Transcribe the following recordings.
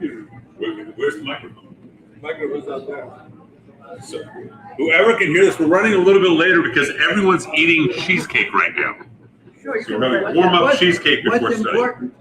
Where's the microphone? Microphone's out there. So, whoever can hear this, we're running a little bit later because everyone's eating cheesecake right now. Sure, you So we're going to warm up cheesecake before what's studying. important?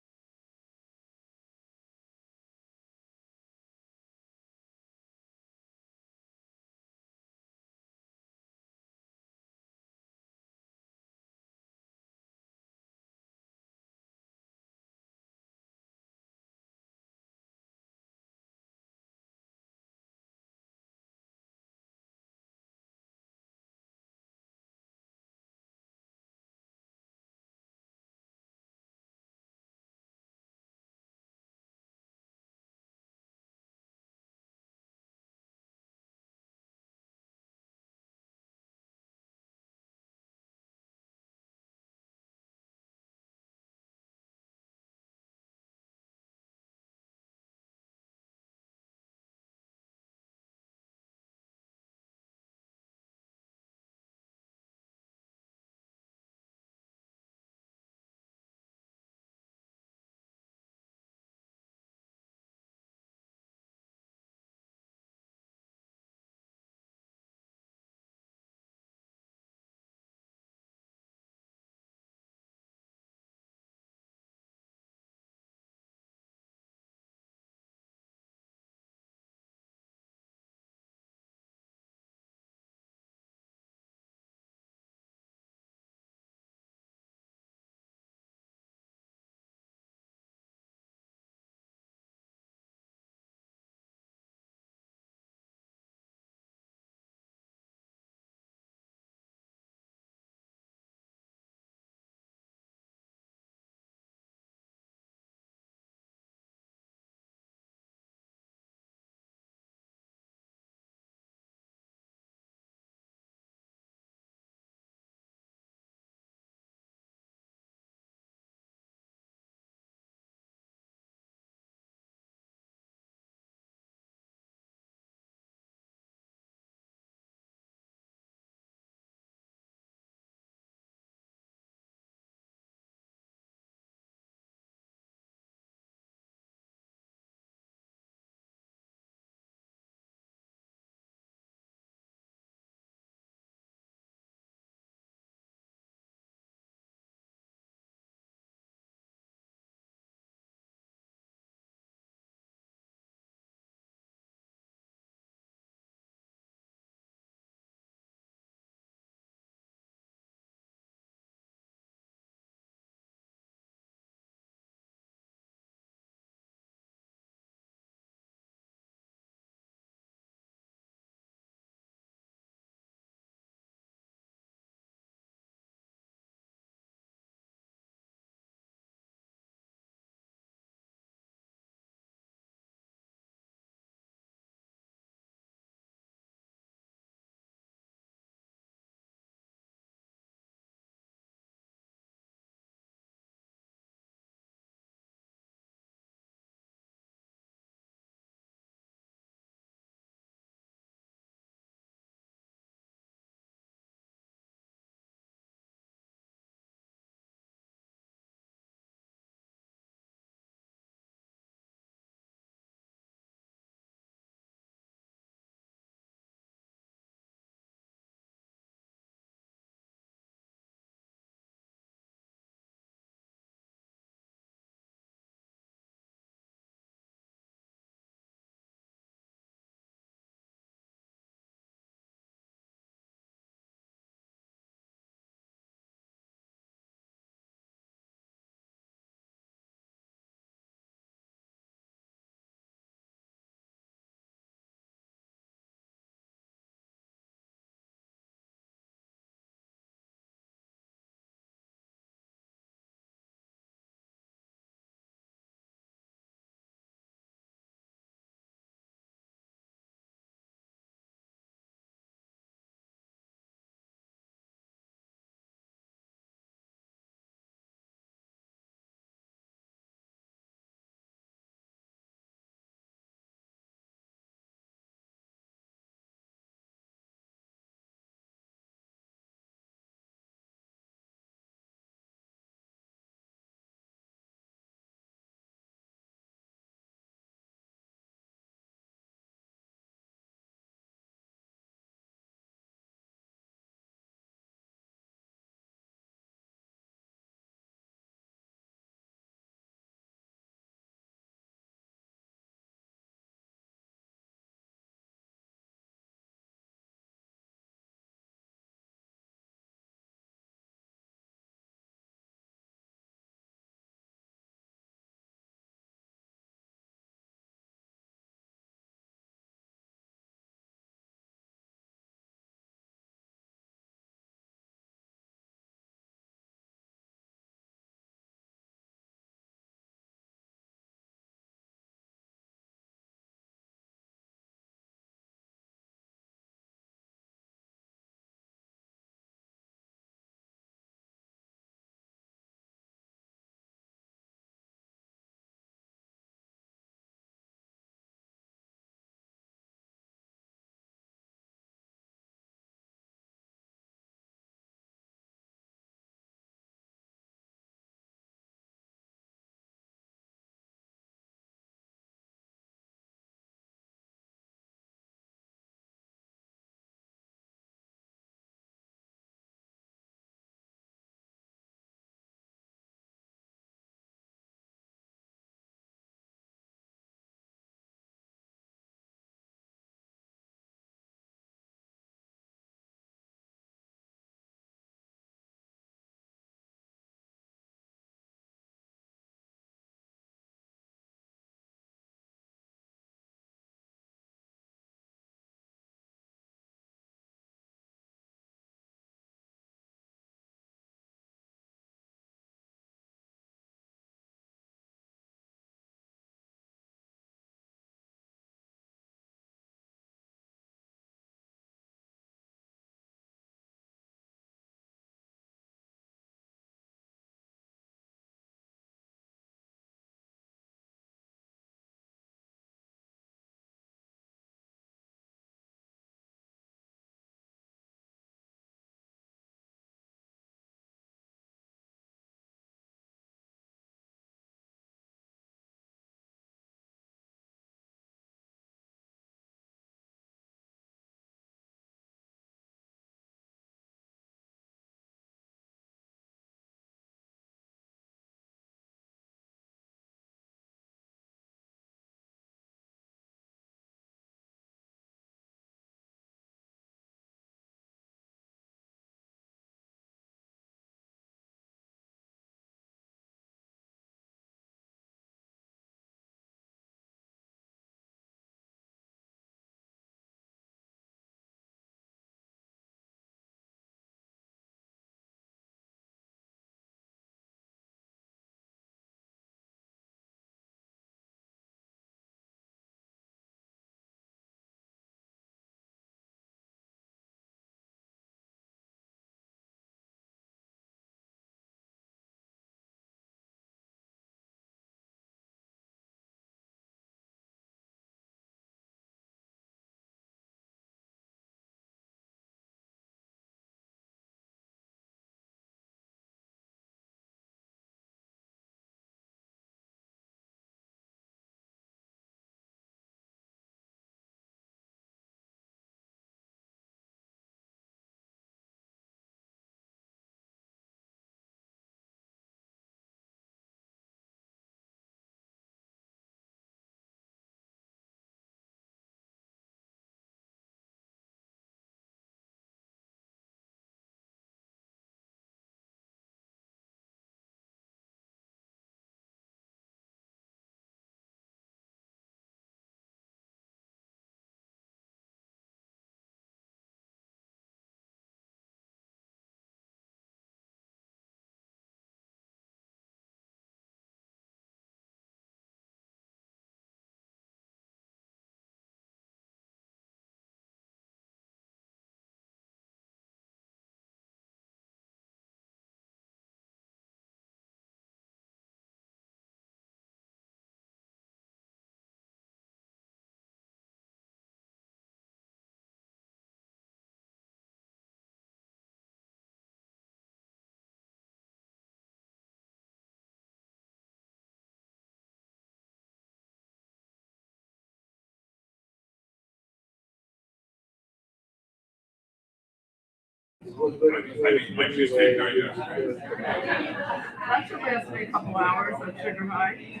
I need my cheesecake, are you? That should last me a couple hours at sugar high.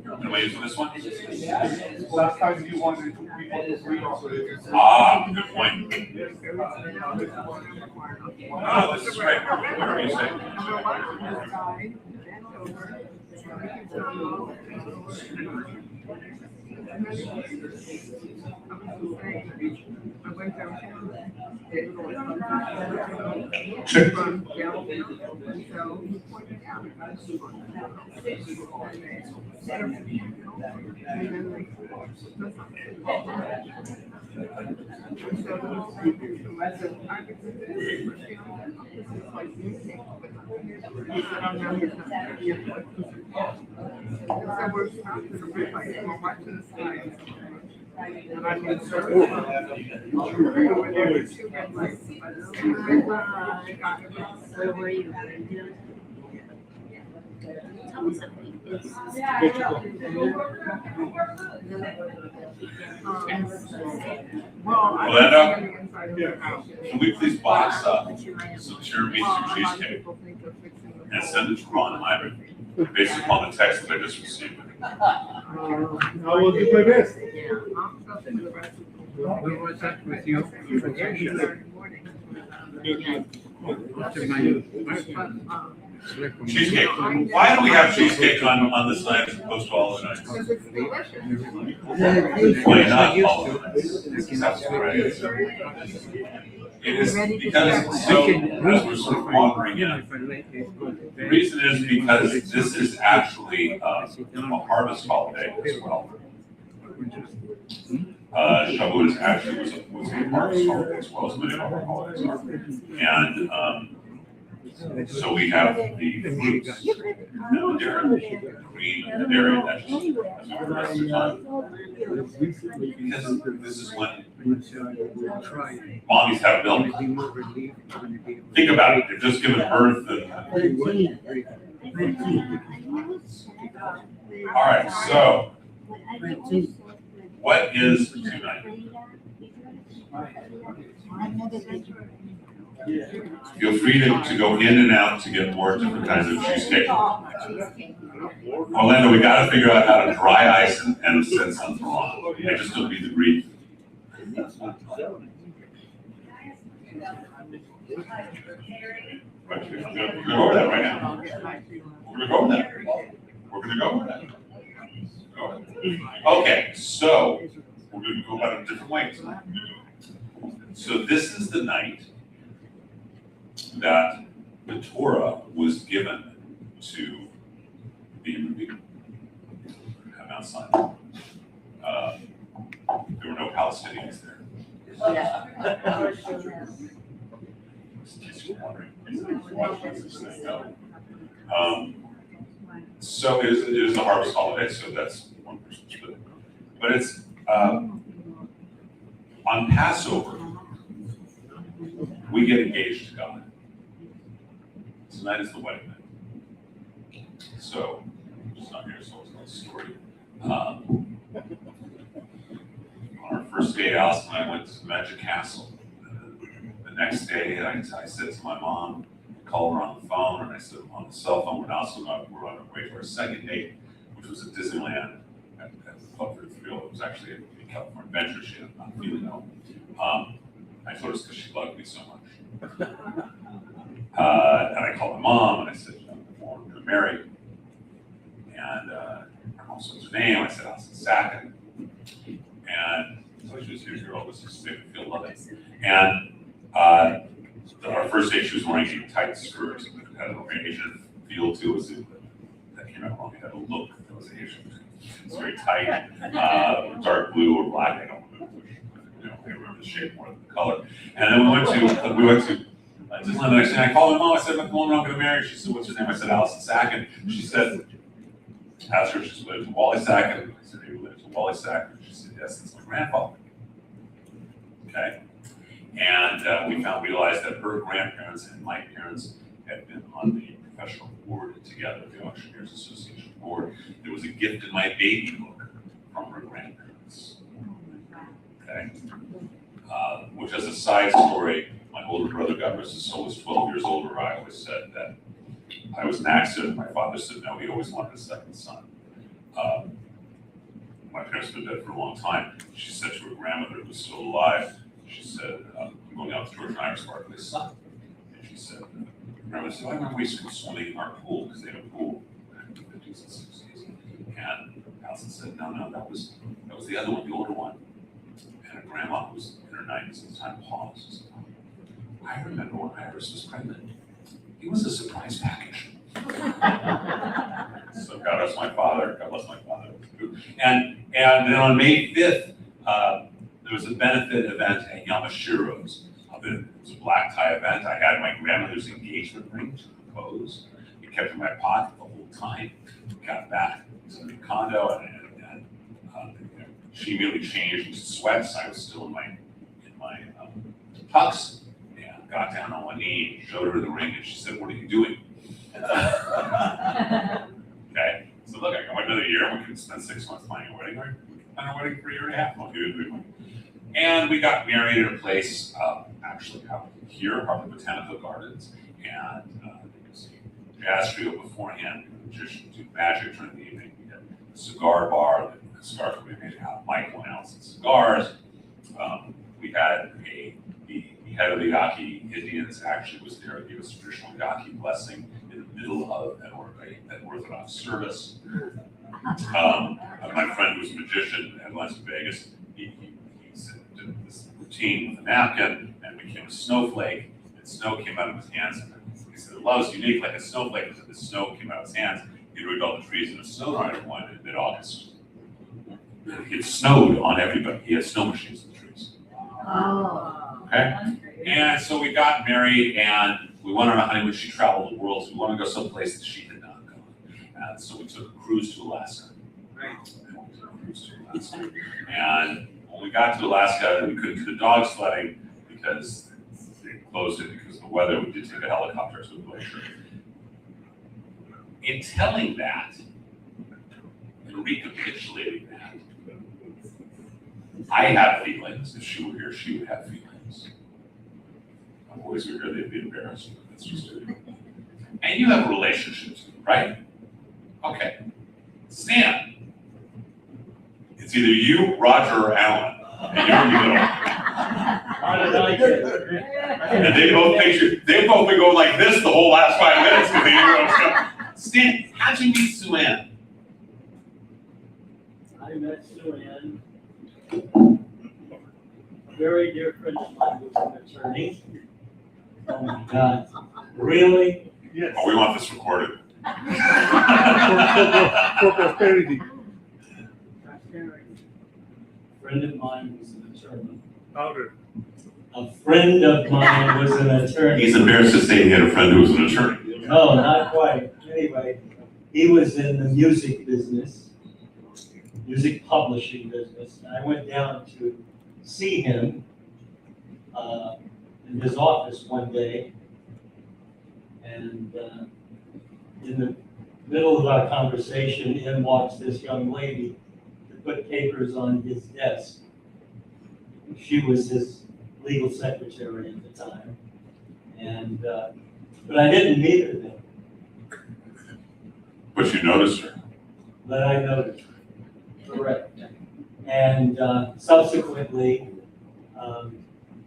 Am I using this one? Last time you wanted people to read off of it. Ah, good point. Oh, this is great. Whatever you say. I went downtown. It was and I mean, sir, Where were you? Tell me something. Orlando, can we please box up some tiramisu cheesecake and send it to Ron Hyman based upon the text that I just received? I will do my best. Where was that with you? After my Cheesecake. Why do we have cheesecake on this night as opposed to all the nights? Because it's delicious. Well, you're not all the nights. That's right. It is because, so, as we're sort of wandering in, the reason is because this is actually a harvest holiday as well. Shavuot is actually was a harvest holiday as well as many of our holidays are. And so we have the fruits and the dairy, the green and the dairy, and that's just as we progress through time. Because this is when mommies have milk. Think about it, you're just giving birth and. All right, so what is tonight? Feel free to go in and out to get more different kinds of cheesecake. Orlando, we gotta figure out how to dry ice and send something on. I just don't need the grief. We're gonna go over that right now. We're gonna go over that. We're gonna go over that. Okay, so we're gonna go about it different ways. So this is the night that the Torah was given to the human being. Come outside. There were no Palestinians there. So it is a harvest holiday, so that's one perspective. But it's on Passover, we get engaged to God. Tonight is the wedding night. So, it's not here, so it's not a story. On our first day, Alice and I went to Magic Castle. The next day, I said to my mom, called her on the phone, and I said on the cell phone, we're on our way to our second date, which was at Disneyland at the Club for Thrill. It was actually a California Adventure. She had not feeling home. I told her because she loved me so much. And I called my mom and I said, we're going to marry. And her mom said her name. I said, Allison Sackett. And so she was here, all this just made me feel loved. And our first date, she was wearing a tight skirt that had an Asian feel to it. That came out wrong. It had a look that was Asian. It's very tight, dark blue or black. I don't remember the shape more than the color. And then we went to Disneyland the next day. I called my mom. I said, I'm going to marry. She said, what's your name? I said, Allison Sackett. She said, asked her if she lived in Wally Sackett. I said, you lived in Wally Sackett. She said, yes, that's my grandfather. Okay. And we realized that her grandparents and my parents had been on the professional board together, the Auctioneers Association board. There was a gift in my baby book from her grandparents. Okay. Which, as a side story, my my older brother, God rest his soul, was 12 years older. I always said that I was an accident. My father said no, he always wanted a second son. My parents have been dead for a long time. She said to her grandmother who was still alive, she said, I'm going out to George and Iris Park, my son. And she said, grandmother said, I remember we used to go swimming in our pool, because they had a pool back in the 50s and 60s. And Allison said, no, that was the other one, the older one. And her grandma, who was in her 90s at the time, paused and said, I remember when Iris was pregnant. He was a surprise package. So God bless my father. And then on May 5th, there was a benefit event at Yamashiro's. It was a black tie event. I had my grandmother's engagement ring to propose. It kept in my pocket the whole time. Got back to the condo, and she immediately changed into sweats. I was still in my tux, and got down on one knee, showed her the ring, and she said, "What are you doing?" Okay, so look, I got another year. We could spend 6 months planning a wedding. Right? Plan a wedding for a year and a half. And we got married at a place actually out here, Harvard Botanical Gardens, and there was a jazz trio beforehand. Magicians do magic during the evening. We had a cigar bar. The cigars we made out. Mike went out some cigars. We had the head of the Yaqui Indians actually was there to give us traditional Yaqui blessing in the middle of an Orthodox service. My friend who was a magician at Las Vegas, he did this routine with a napkin and became a snowflake, and snow came out of his hands. He said, "Love is unique like a snowflake," because the snow came out of his hands. He rigged all the trees in a snow rider one in mid-August. It snowed on everybody. He had snow machines in the trees. Oh. Okay? And so we got married and we went on a honeymoon. She traveled the world, so we wanted to go someplace that she had not gone. And so we took a cruise to Alaska. And when we got to Alaska, we couldn't do the dog sledding because they closed it because of the weather. We did take a helicopter to the glacier. In telling that and recapitulating that, I have feelings. If she were here, she would have feelings. If boys were here, they'd be embarrassed. That's just it. And you have a relationship too, right? Okay. Stan. It's either you, Roger, or Alan. And you're in the middle. How did I get And they both been going like this the whole last 5 minutes because they didn't know what's going. Stan, how'd you meet Sue Ann? I met Sue Ann. A very dear friend of mine was an attorney. Oh my God. Really? Yes. Oh, we want this recorded. For prosperity. A friend of mine was an attorney. Louder. A friend of mine was an attorney. He's embarrassed to say he had a friend who was an attorney. No, not quite. Anyway, he was in the music business, music publishing business. I went down to see him in his office one day, and in the middle of our conversation, in walks this young lady to put papers on his desk. She was his legal secretary at the time, and but I didn't meet her then. But you noticed her. But I noticed her. Correct. And subsequently,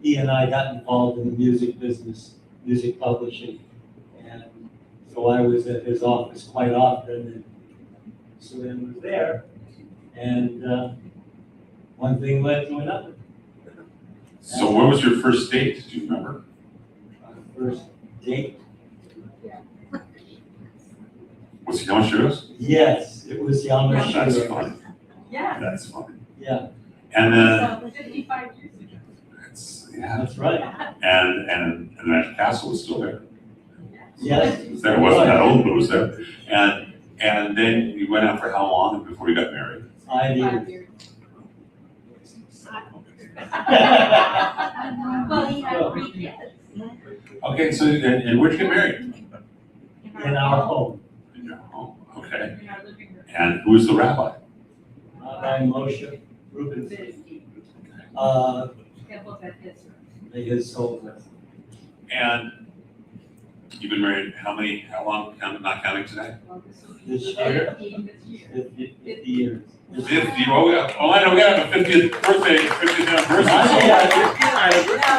he and I got involved in the music business, music publishing. And so I was at his office quite often, and Susan was there. And one thing led to another. So where was your first date? Do you remember? Our first date? Was he on shoes? Yes, it was That's Yamashiro. fun. Yeah. That's fun. Yeah, And then, So 55 years ago. yeah. that's right. And the Magic Castle was still there. Yes. It was there. It wasn't that old, but it was there. And then you went out for how long before you got married? 5 years. 5 years. Well, you have 3 kids. Okay, so and where'd you get married? In our home. In your home. Okay. In our living room. And who was the rabbi? Rabbi Moshe Rubinstein. Busy. Uh, Yeah, both had kids. May his soul rest. And you've been married how long, not counting today? This year, 50 years. 50, oh, I know, we got a 50th birthday, 50th anniversary.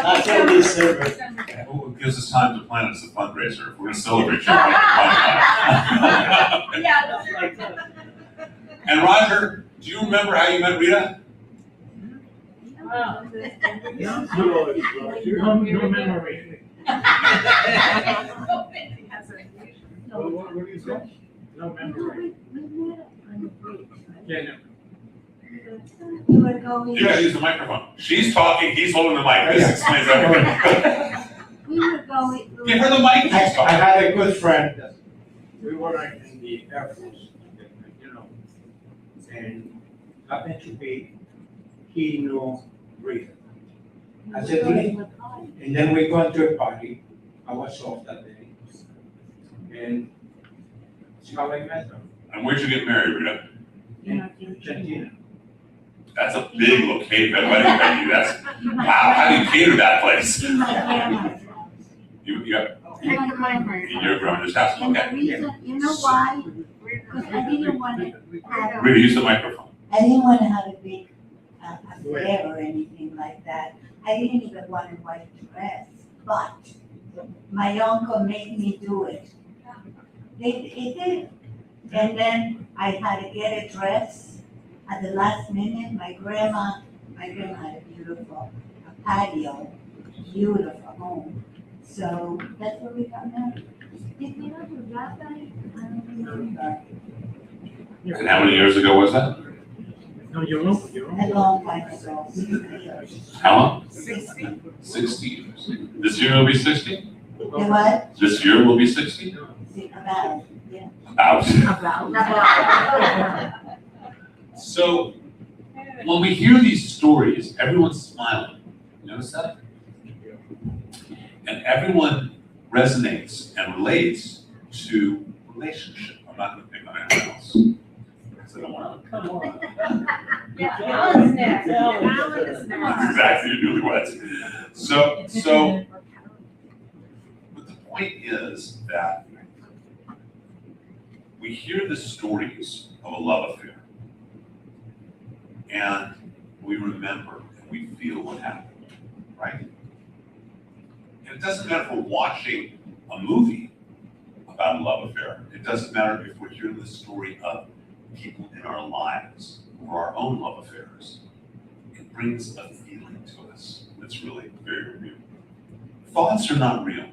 Not till December. Well, it gives us time to plan it as a fundraiser. If we're gonna celebrate you, we're gonna plan it. Yeah. And Roger, do you remember how you met Rita? No memory. What do you say? No memory. Yeah, no. You were going. You gotta use the microphone. She's talking, he's holding the mic. This explains everything. We were going. Give her the mic, she's I talking. had a good friend. We were in the Air Force, you know, and happened to be, he knew Rita. I said, "Really?" And then we went to a party. I was off that day. And that's how I met her. And where'd you get married, Rita? In Argentina. That's a big wedding venue. That's, wow, how do you cater that place? In my grandma's house. You got, Take the mic, right? in your grandmother's house, And the okay. reason, you know why? Because I didn't want to have, Rita, use the microphone. I didn't want to have a big affair or anything like that. I didn't even want a white dress, but my uncle made me do it. It did. And then I had to get a dress at the last minute. My grandma had a beautiful patio, beautiful home. So that's where we got married. Did we not do that night? I don't remember. And how many years ago was that? No, you know. A long time ago, 60 years. How long? 60? 60 years. This year will be 60? The what? This year will be 60? About, yeah. About. About. So, when we hear these stories, everyone's smiling. You notice that? And everyone resonates and relates to relationship. I'm not going to pick on anyone else. Because I don't want to. Come on. Yeah, Alan's next. Alan is next. That's exactly your newlyweds. So, but the point is that we hear the stories of a love affair. And we remember and we feel what happened, right? And it doesn't matter if we're watching a movie about a love affair. It doesn't matter if we're hearing the story of people in our lives or our own love affairs. It brings a feeling to us that's really very real. Thoughts are not real.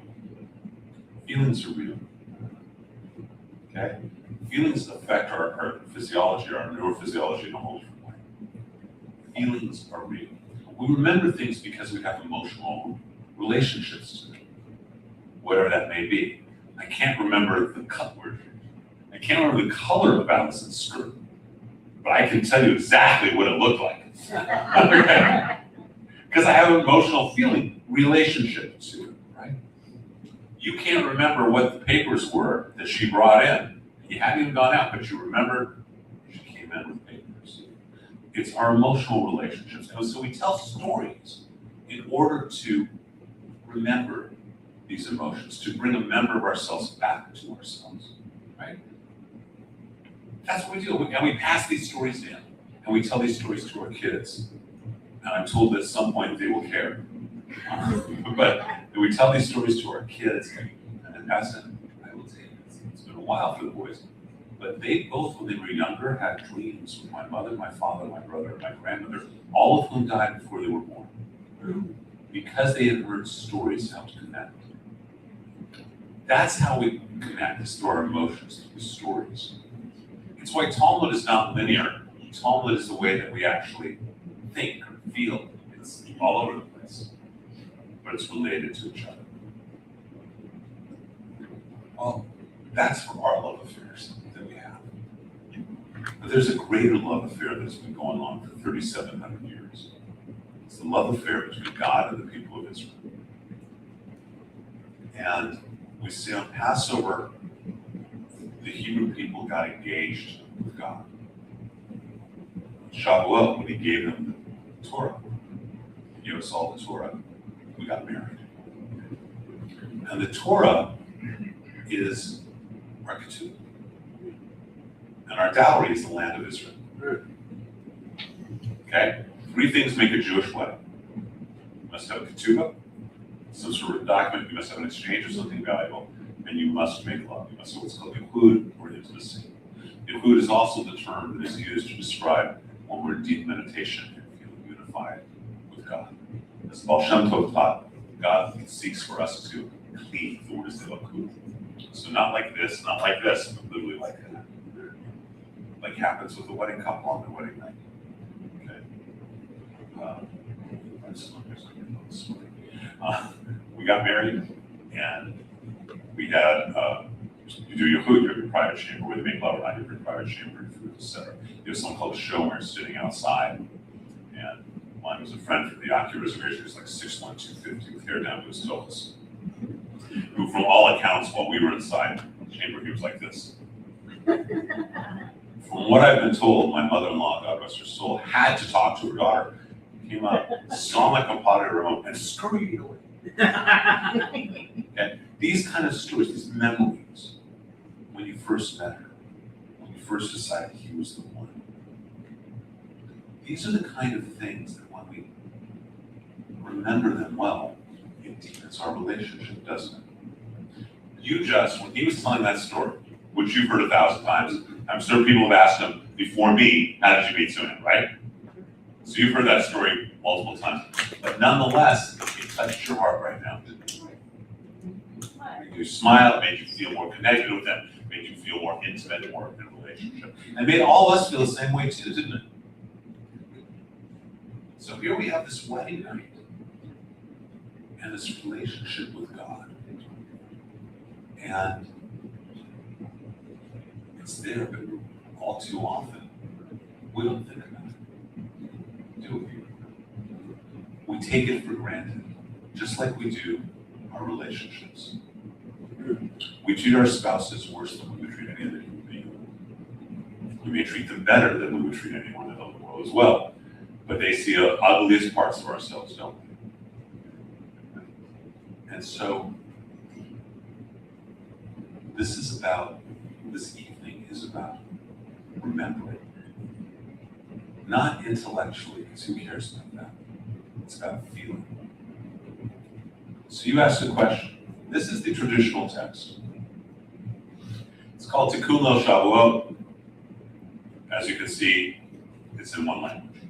Feelings are real. Okay? Feelings affect our physiology, our neurophysiology in a whole different way. Feelings are real. We remember things because we have emotional relationships to them, whatever that may be. I can't remember the color. I can't remember the color of Allison's skirt, but I can tell you exactly what it looked like. Okay? Because I have an emotional feeling relationship to it, right? You can't remember what the papers were that she brought in. You hadn't even gone out, but you remember she came in with papers. It's our emotional relationships. And so we tell stories in order to remember these emotions, to bring a member of ourselves back to ourselves, right? That's what we do. And we pass these stories down, and we tell these stories to our kids. And I'm told that at some point they will care. But we tell these stories to our kids, and pass them. I will tell you, it's been a while for the boys. But they both, when they were younger, had dreams with my mother, my father, my brother, my grandmother, all of whom died before they were born. Because they had heard stories how to connect. That's how we connect, is through our emotions, through stories. It's why Talmud is not linear. Talmud is the way that we actually think or feel. It's all over the place, but it's related to each other. Well, that's for our love affairs that we have. But there's a greater love affair that's been going on for 3,700 years. It's the love affair between God and the people of Israel. And we see on Passover, the Hebrew people got engaged with God. Shavuot, when he gave them the Torah, he gave us all the Torah, we got married. And the Torah is our ketubah. And our dowry is the land of Israel. Okay? 3 things make a Jewish wedding. You must have a ketubah, some sort of document, you must have an exchange of something valuable, and you must make love. You must have what's called yehud, or intimacy. Yehud is also the term that is used to describe when we're in deep meditation and feel unified with God. As Baal Shem Tov taught, God seeks for us to cleave. The word is yehud. So not like this, not like this, but literally like that. Like happens with the wedding couple on their wedding night. Okay. We got married, and we had, you do yehud, you're in your private chamber, where they make love around your private chamber, and food, etc. There's someone called a shomer sitting outside, and mine was a friend from the Aki reservation, he was like 6'1", 250, with hair down to his toes. Who, from all accounts, while we were inside the chamber, he was like this. From what I've been told, my mother-in-law, God rest her soul, had to talk to her daughter. Came up, saw my compadre remote, and scurried away. Okay? These kind of stories, these memories, when you first met her, when you first decided he was the one. These are the kind of things that when we remember them well, it deepens our relationship, doesn't it? You just, when he was telling that story, which you've heard 1,000 times, I'm sure people have asked him before me, how did you meet Sunan, right? So you've heard that story multiple times. But nonetheless, it touched your heart right now, didn't it? Made you smile, it made you feel more connected with them, made you feel more intimate, more in a relationship. And it made all of us feel the same way too, didn't it? So here we have this wedding night and this relationship with God. And it's there, but all too often, we don't think about it, do we? We take it for granted, just like we do our relationships. We treat our spouses worse than we would treat any other human being. We may treat them better than we would treat anyone in the world as well, but they see the ugliest parts of ourselves, don't they? And so, this evening is about remembering. Not intellectually, because who cares about that? It's about feeling. So you asked a question. This is the traditional text. It's called Tikkun Leil Shavuot. As you can see, it's in one language.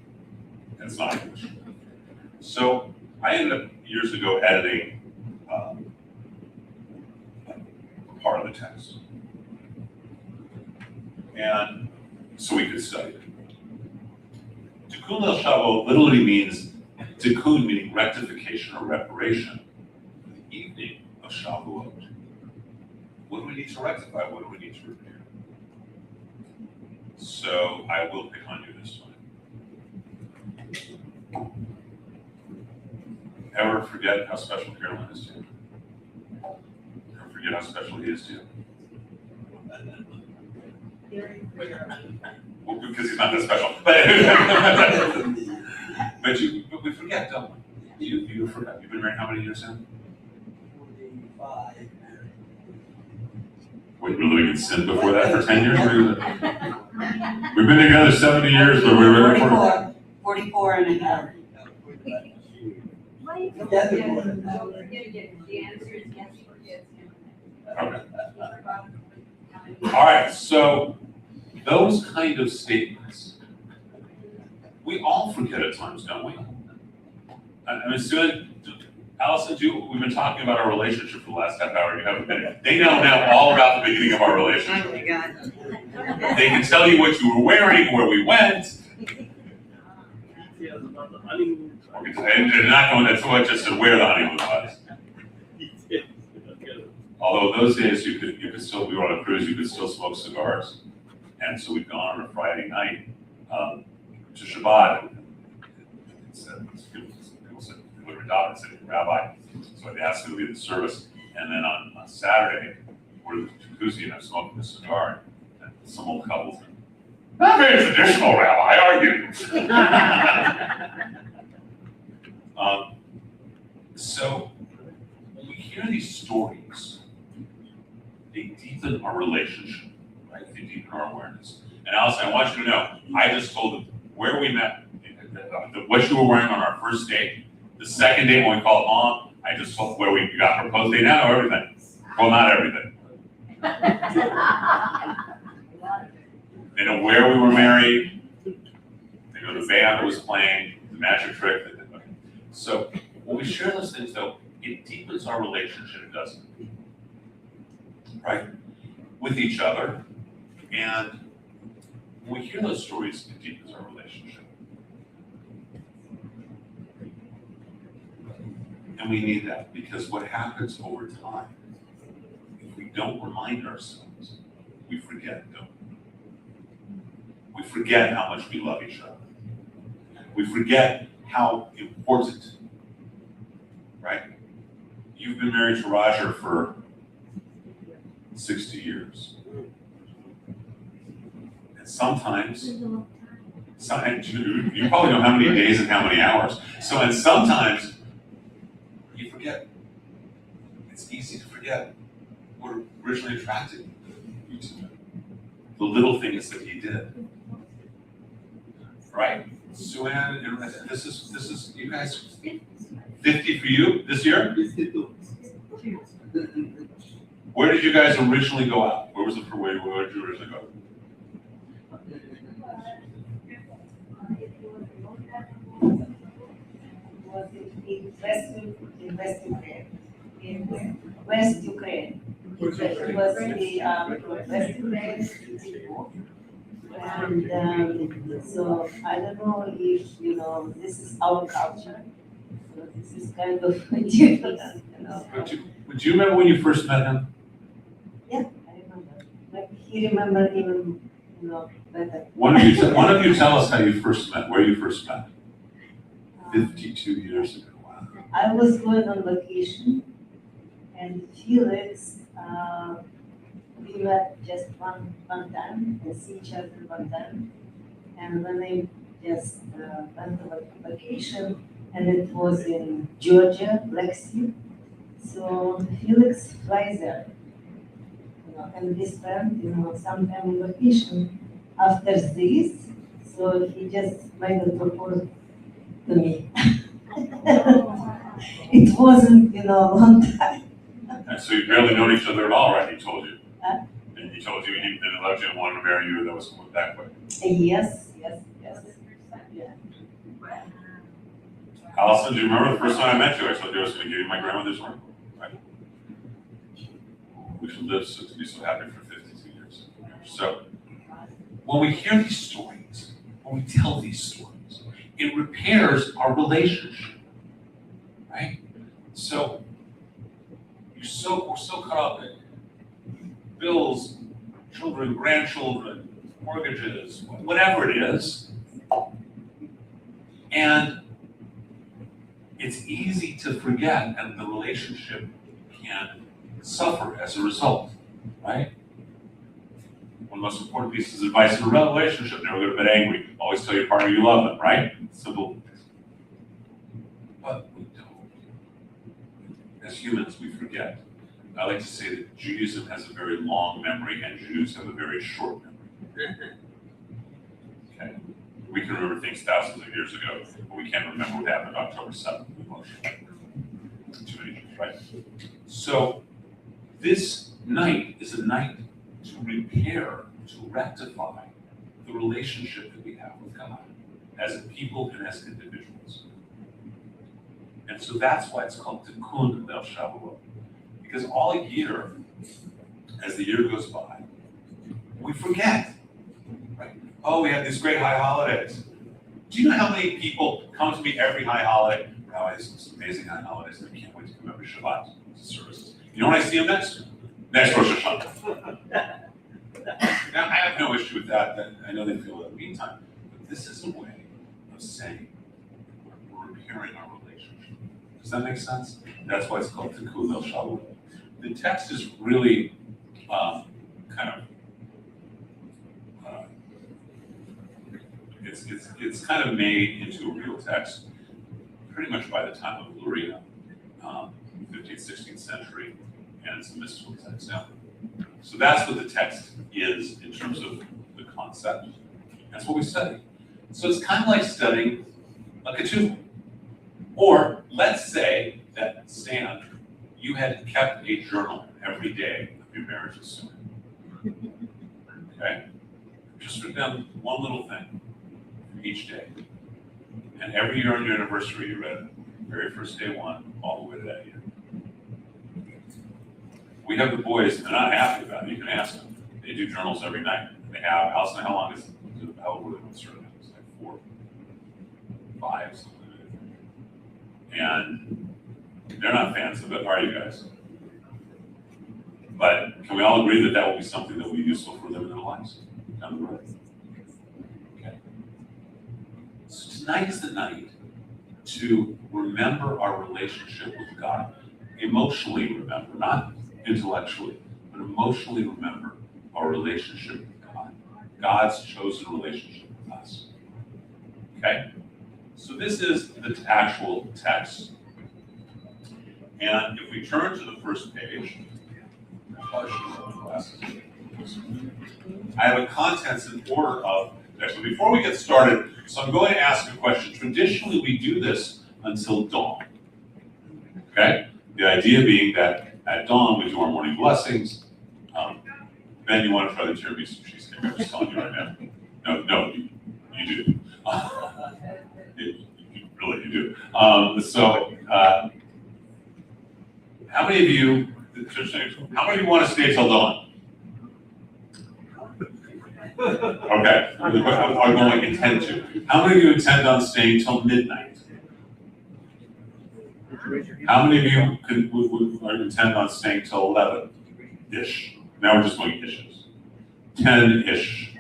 And it's not English. So I ended up years ago editing part of the text. And so we could study it. Tikkun Leil Shavuot literally means tikkun, meaning rectification or reparation. The evening of Shavuot. What do we need to rectify? What do we need to repair? So I will pick on you this time. Ever forget how special Carolyn is to you? Ever forget how special he is to you? Well, because he's not that special. But we forget, don't we? You forget. You've been married how many years now? 45. Wait, you were living in sin before that for 10 years? We've been together 70 years, but we were there 44 and a half. Why you That's forget? important. The answer is yes, forget. Okay. All right, so those kind of statements, we all forget at times, don't we? I mean, Susan, Allison, we've been talking about our relationship for the last half hour. You haven't been. They know now all about the beginning of our relationship. Oh my God. They can tell you what you were wearing, where we went. And they're not going to too much as to where the honeymoon was. Although those days you could still, we were on a cruise, you could still smoke cigars. And so we'd gone on a Friday night to Shabbat. People said, "What are we doing?" I said, "Rabbi." So I'd asked him to lead the service. And then on Saturday, we're in the jacuzzi and I'm smoking a cigar. And some old couple said, "Not very traditional, Rabbi, are you?" So we hear these stories, they deepen our relationship, right? They deepen our awareness. And Allison, I want you to know, I just told them where we met, what you were wearing on our first date. The second date when we called mom, I just told where we got proposed. They now know everything. Well, not everything. They know where we were married. They know the band that was playing, the magic trick. So when we share those things, though, it deepens our relationship, doesn't it? Right? With each other. And when we hear those stories, it deepens our relationship. And we need that because what happens over time, if we don't remind ourselves, we forget, don't we? We forget how much we love each other. We forget how important, right? You've been married to Roger for 60 years. And sometimes, you probably know how many days and how many hours. So, and sometimes you forget. It's easy to forget what originally attracted you to him. The little things that he did. Right? Sue Ann, and this is you guys 50 for you this year? 52. Where did you guys originally go out? Where did you originally go? Was in West Ukraine. It was the West Ukraine. And so I don't know if this is our culture. So this is kind of different, Would you remember when you first met him? Yeah, I remember. But he remembered even better. One of you tell us how you first met, where you first met. 52 years ago. Wow. I was going on vacation, and Felix, we met just one time, and see each other one time. And when I just went on vacation, and it was in Georgia, Black Sea, so Felix flies there, and we spent, some time on vacation. After this, so he just made a proposal to me. It wasn't, one time. And so you've barely known each other at all, right? He told you. Huh? And he told you he loved you and wanted to marry you, that was that way. Yes. Yeah. Allison, do you remember the first time I met you? I told you I was going to give you my grandmother's ring. Right? We should live to be so happy for 52 years. So, when we hear these stories, when we tell these stories, it repairs our relationship, right? So, we're so caught up in bills, children, grandchildren, mortgages, whatever it is, and it's easy to forget, and the relationship can suffer as a result, right? One of the most important pieces of advice in a relationship: never go to bed angry. Always tell your partner you love them, right? Simple. But we don't. As humans, we forget. I like to say that Judaism has a very long memory, and Jews have a very short memory. Okay? We can remember things thousands of years ago, but we can't remember what happened October 7th. Too many Jews, right? So this night is a night to repair, to rectify the relationship that we have with God as a people and as individuals. And so that's why it's called Tikkun Leil Shavuot. Because all year, as the year goes by, we forget. Right? Oh, we have these great high holidays. Do you know how many people come to me every high holiday? Wow, it's this amazing high holidays. I can't wait to come every Shabbat services. You know when I see them next? Next Rosh Hashanah. Now, I have no issue with that. I know they feel that meantime. But this is a way of saying we're repairing our relationship. Does that make sense? That's why it's called Tikkun Leil Shavuot. The text is really it's kind of made into a real text pretty much by the time of Luria, 50 15th, 16th century, and it's a mystical text now. So that's what the text is in terms of the concept. That's what we study. So it's kind of like studying a ketubah. Or let's say that, Stan, you had kept a journal every day of your marriage's story. Okay? Just write down one little thing for each day. And every year on your anniversary, you read very first day one, all the way to that year. We have the boys, they're not happy about it, you can ask them. They do journals every night. They have, Allison, how long is it? How old were they when they started? It's like 4, 5, something like that. And they're not fans of it, are you guys? But can we all agree that that will be something that will be useful for them in their lives down the road? Okay. So tonight is the night to remember our relationship with God. Emotionally remember, not intellectually, but emotionally remember our relationship with God. God's chosen relationship with us. Okay? So this is the actual text. And if we turn to the first page, I have a contents in order of text. So before we get started, so I'm going to ask a question. Traditionally, we do this until dawn. Okay? The idea being that at dawn, we do our morning blessings. Ben, you want to try the tiramisu cheesecake? I'm just telling you right now. No, you do. Really, you do. How many of you, how many of you want to stay till dawn? Okay, are going to intend to. How many of you intend on staying till midnight? How many of you would intend on staying till 11-ish? Now we're just going ishes. 10-ish.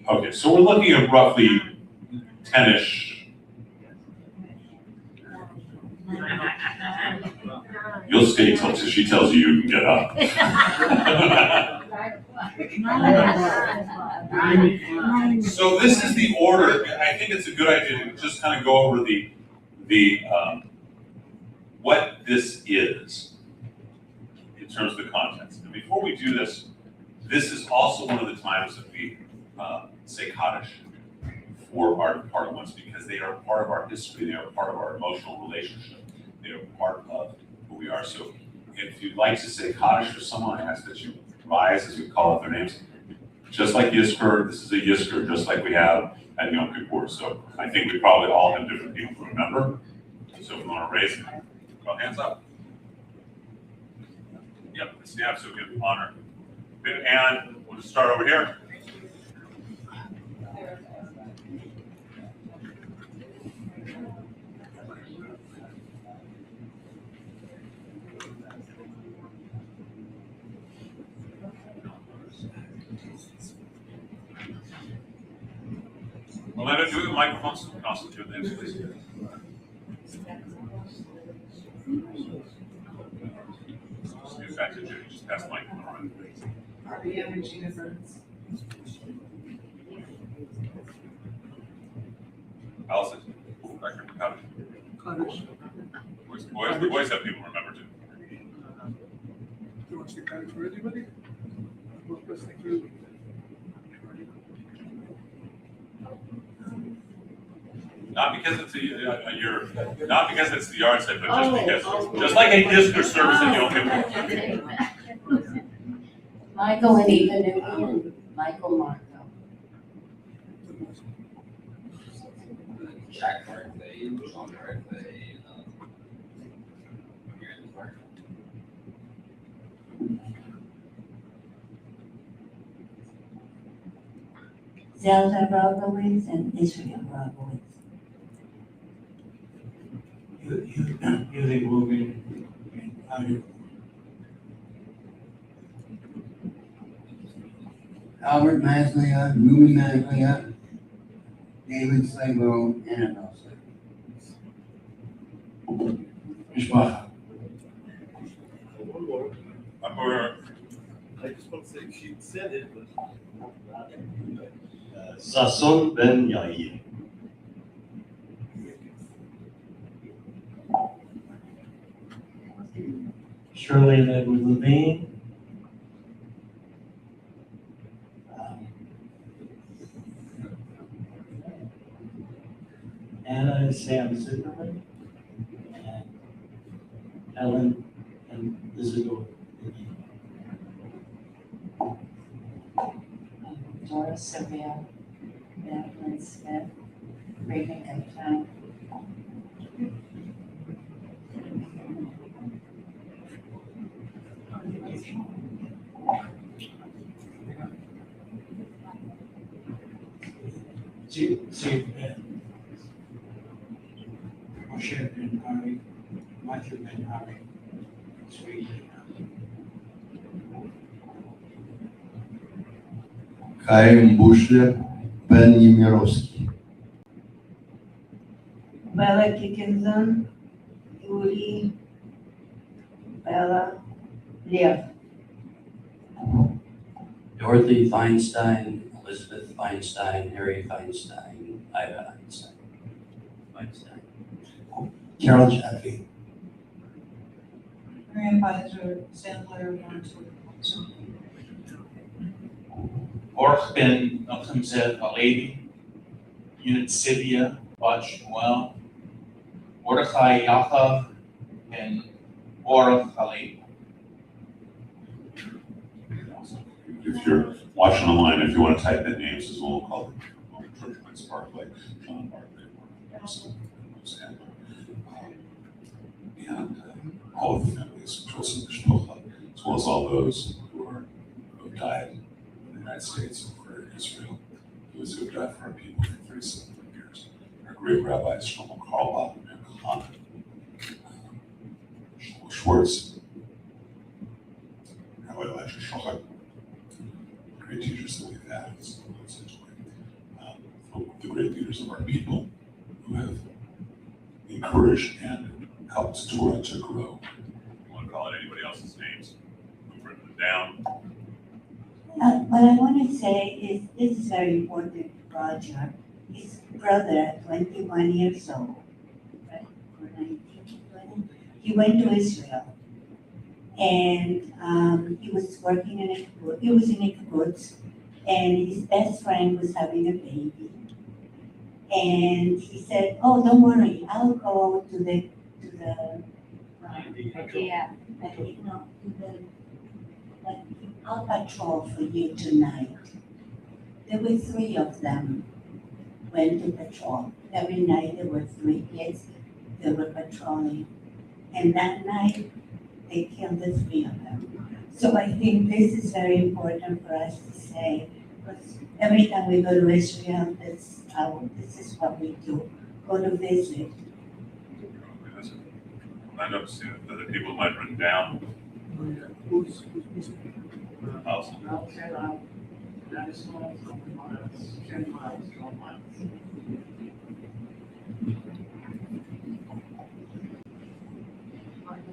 Okay, so we're looking at roughly 10-ish. You'll stay till she tells you you can get up. So this is the order. I think it's a good idea to just kind of go over the what this is in terms of the contents. And before we do this, this is also one of the times that we say Kaddish for our departed ones, because they are part of our history, they are part of our emotional relationship, they are part of who we are. So if you'd like to say Kaddish for someone, I ask that you rise as we call out their names. Just like Yizkor, this is a Yizkor, just like we have at Yom Kippur. So I think we probably all have different people to remember. So if we want to raise them, go hands up. Yep, snap, so we give honor. And we'll just start over here. Well, let it do the microphones constitute things, please. Get back to Judy, just pass the microphone around. RBM and Gina Burns. Allison, back here, Kaddish. Boys have people remember too. You want to say Kaddish for anybody? What's best thing for you? Not because it's not because it's the yard site, but just because, just like a Yizkor service in Yom Kippur. Michael and Eva Newman, Michael Marco. Jack birthday, Sean birthday, Zelda Rogowitz and Israel Rogowitz. Usually moving. Albert Maslia, Ruben Maslia, David Slago, Annabelle Slago. Mishpacha. I just want to say, she said it, but. Sasson ben Yair. Shirley and Edward Levine. Anna and Sam Zimmerman. And Ellen and Isidore Levine. Dora Sylvia, Madeline Smith, Reagan Guttown. See, Moshe Ben Ari, Matthew Ben Ari, Sweet. Chaim Bushler, Ben Yemirovsky. Bella Dickinson, Julie, Bella, Leah. Dorothy Feinstein, Elizabeth Feinstein, Harry Feinstein, Ida Feinstein. Carol Jaffe. Marian Pfizer, Sandler, Baruch ben Nachemzed Halevi, Unit Sivia, Bat Shmuel, Mordechai Yachav, and Baruch Halevi. If you're watching online, if you want to type in names as well, we'll call them Church Prince Barclay, John Barclay, and all of the families, Joseph Mishpocha, as well as all those who have died in the United States or in Israel, those who have died for our people for 37 years. Our great rabbis, Shlomo Carlebach and Hannah, Shlomo Schwartz, Rabbi Elijah Shochet, great teachers that we've had, the great leaders of our people who have encouraged and helped Torah to grow. You want to call it anybody else's names? We've written them down. What I want to say is this is very important to Roger. His brother, 21 years old, right, or 19, 20, he went to Israel. And he was working in a kibbutz, he was in a kibbutz, and his best friend was having a baby. And he said, "Oh, don't worry, I'll go to the Yeah. I'll patrol for you tonight." There were 3 of them went to patrol. Every night there were 3 kids that were patrolling. And that night, they killed the 3 of them. So I think this is very important for us to say, because every time we go to Israel, this is what we do, go to visit. I know other people might have written down. Who's Also, 10 miles, 10 miles, 12 miles.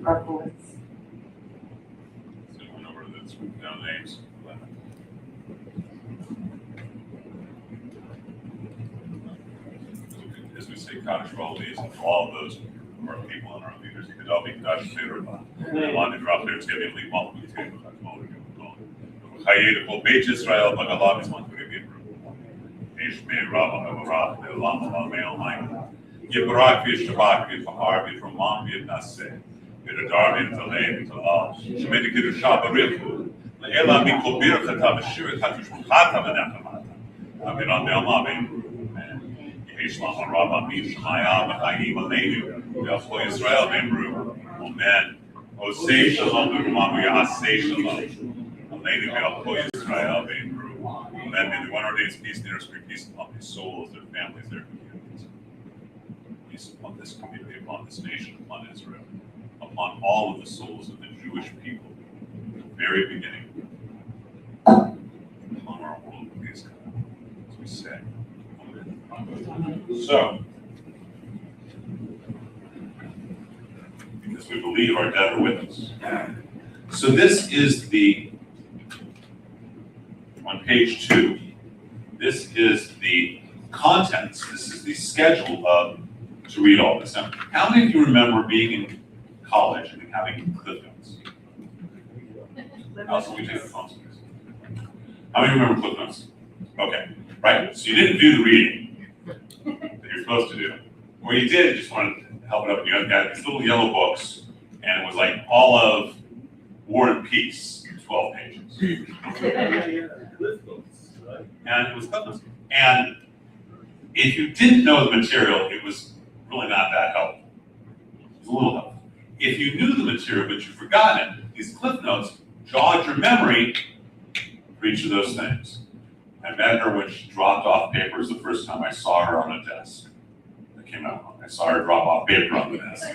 Berkowitz. so we went over this, written down names. As we say, Kaddish for all these, and for all of those who are people and our leaders, you could all be Kaddish later. And one to drop there, it's going to be multiple table. Chayei Beit Yisrael, Bagalam is one to be Ishmei Rabba Havarach, the Lama Male Mine. Yibrak Vishtabak, Vifahar, Viframam, Vifnase, Vidadar, Viftaleh, Vitalal, Shemedi Kiddushah, Barichu, Ela Mikol Birchata, Vishir Katush Chata, Menachamata, Aviram Belma, Yeshlam Rabba, Mishmaya, Vahayim Aleinu, Yahweh Israel, Vimru, Amen. Osei Shalom, Virumamu, Yahasei Shalom. Lady Yahweh Israel, Vimru, Amen. May the one ordains peace, near us, peace upon their souls, their families, their communities. Peace upon this community, upon this nation, upon Israel, upon all of the souls of the Jewish people, from the very beginning, upon our world, please God, as we say. Amen. So, because we believe our dead are with us. So this is on page 2, this is the contents, this is the schedule to read all this. Now, how many of you remember being in college, I think having cliff notes. Also, we take the phones. How many remember cliff notes? Okay, right, so you didn't do the reading that you're supposed to do. Or you did, you just wanted to help it up, and you got these little yellow books, and it was like all of War and Peace, 12 pages. And it was cliff notes. And if you didn't know the material, it was really not that helpful. It was a little helpful. If you knew the material but you'd forgotten it, these cliff notes jogged your memory for each of those things. I met her when she dropped off papers the first time I saw her on a desk. That came out wrong. I saw her drop off paper on the desk.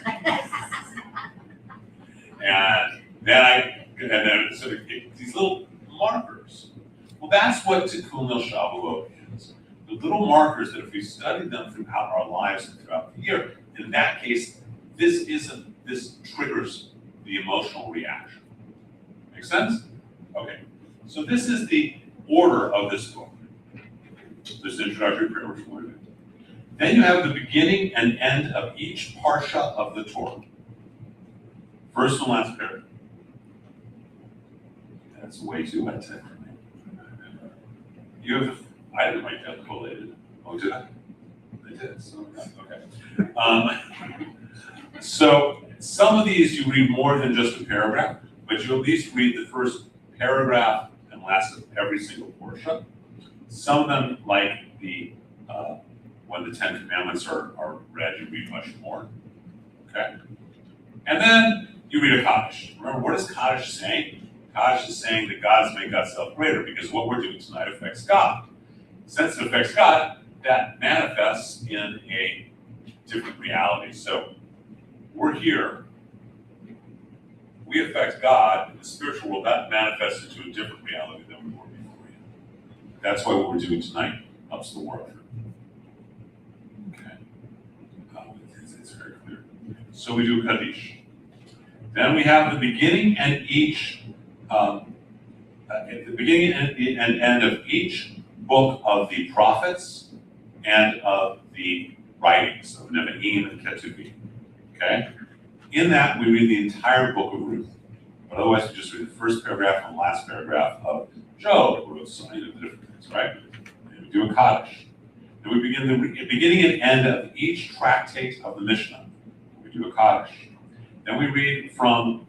And then sort of these little markers. Well, that's what Tikkun Shavuot is. The little markers that if we study them throughout our lives and throughout the year, in that case, this triggers the emotional reaction. Make sense? Okay. So this is the order of this book. This introductory prayer, which we're going to do. Then you have the beginning and end of each parsha of the Torah. First and last paragraph. That's way too much for me. You have, I didn't write that collated. Oh, did I? I did, so, okay. So some of these you read more than just a paragraph, but you at least read the first paragraph and last of every single portion. Some of them, like the when the Ten Commandments are read, you read much more. Okay? And then you read a Kaddish. Remember, what is Kaddish saying? Kaddish is saying that God has made God's greater because what we're doing tonight affects God. Since it affects God, that manifests in a different reality. So we're here. We affect God in the spiritual world. That manifests into a different reality than we were before. That's why what we're doing tonight helps the world. Okay. It's very clear. So we do Kaddish. Then we have the beginning and each, the beginning and end of each book of the prophets and of the writings of Nevi'im and Ketuvim. Okay? In that, we read the entire book of Ruth. But otherwise, we just read the first paragraph and the last paragraph of Job, who wrote so many of the different things, right? And we do a Kaddish. Then we begin the beginning and end of each tractate of the Mishnah. We do a Kaddish. Then we read from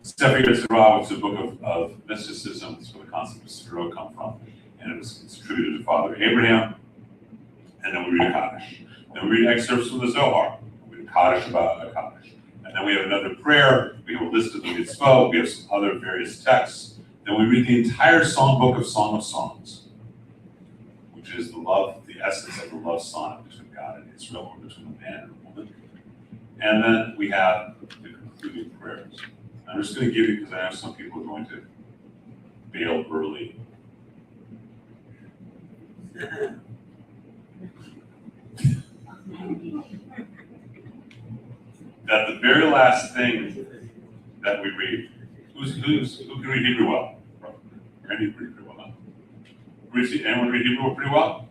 Sefer Yetzirah, which is a book of mysticism. That's where the concept of Sphira come from. And it's attributed to Father Abraham. And then we read a Kaddish. Then we read excerpts from the Zohar. We read a Kaddish about a Kaddish. And then we have another prayer. We have a list of the mitzvot. We have some other various texts. Then we read the entire songbook of Song of Songs, which is the essence of the love sonnet between God and Israel, or between a man and a woman. And then we have the concluding prayers. I'm just going to give you, because I know some people are going to bail early. That the very last thing that we read, who can read Hebrew well? Randy can read Hebrew well. Anyone read Hebrew pretty well?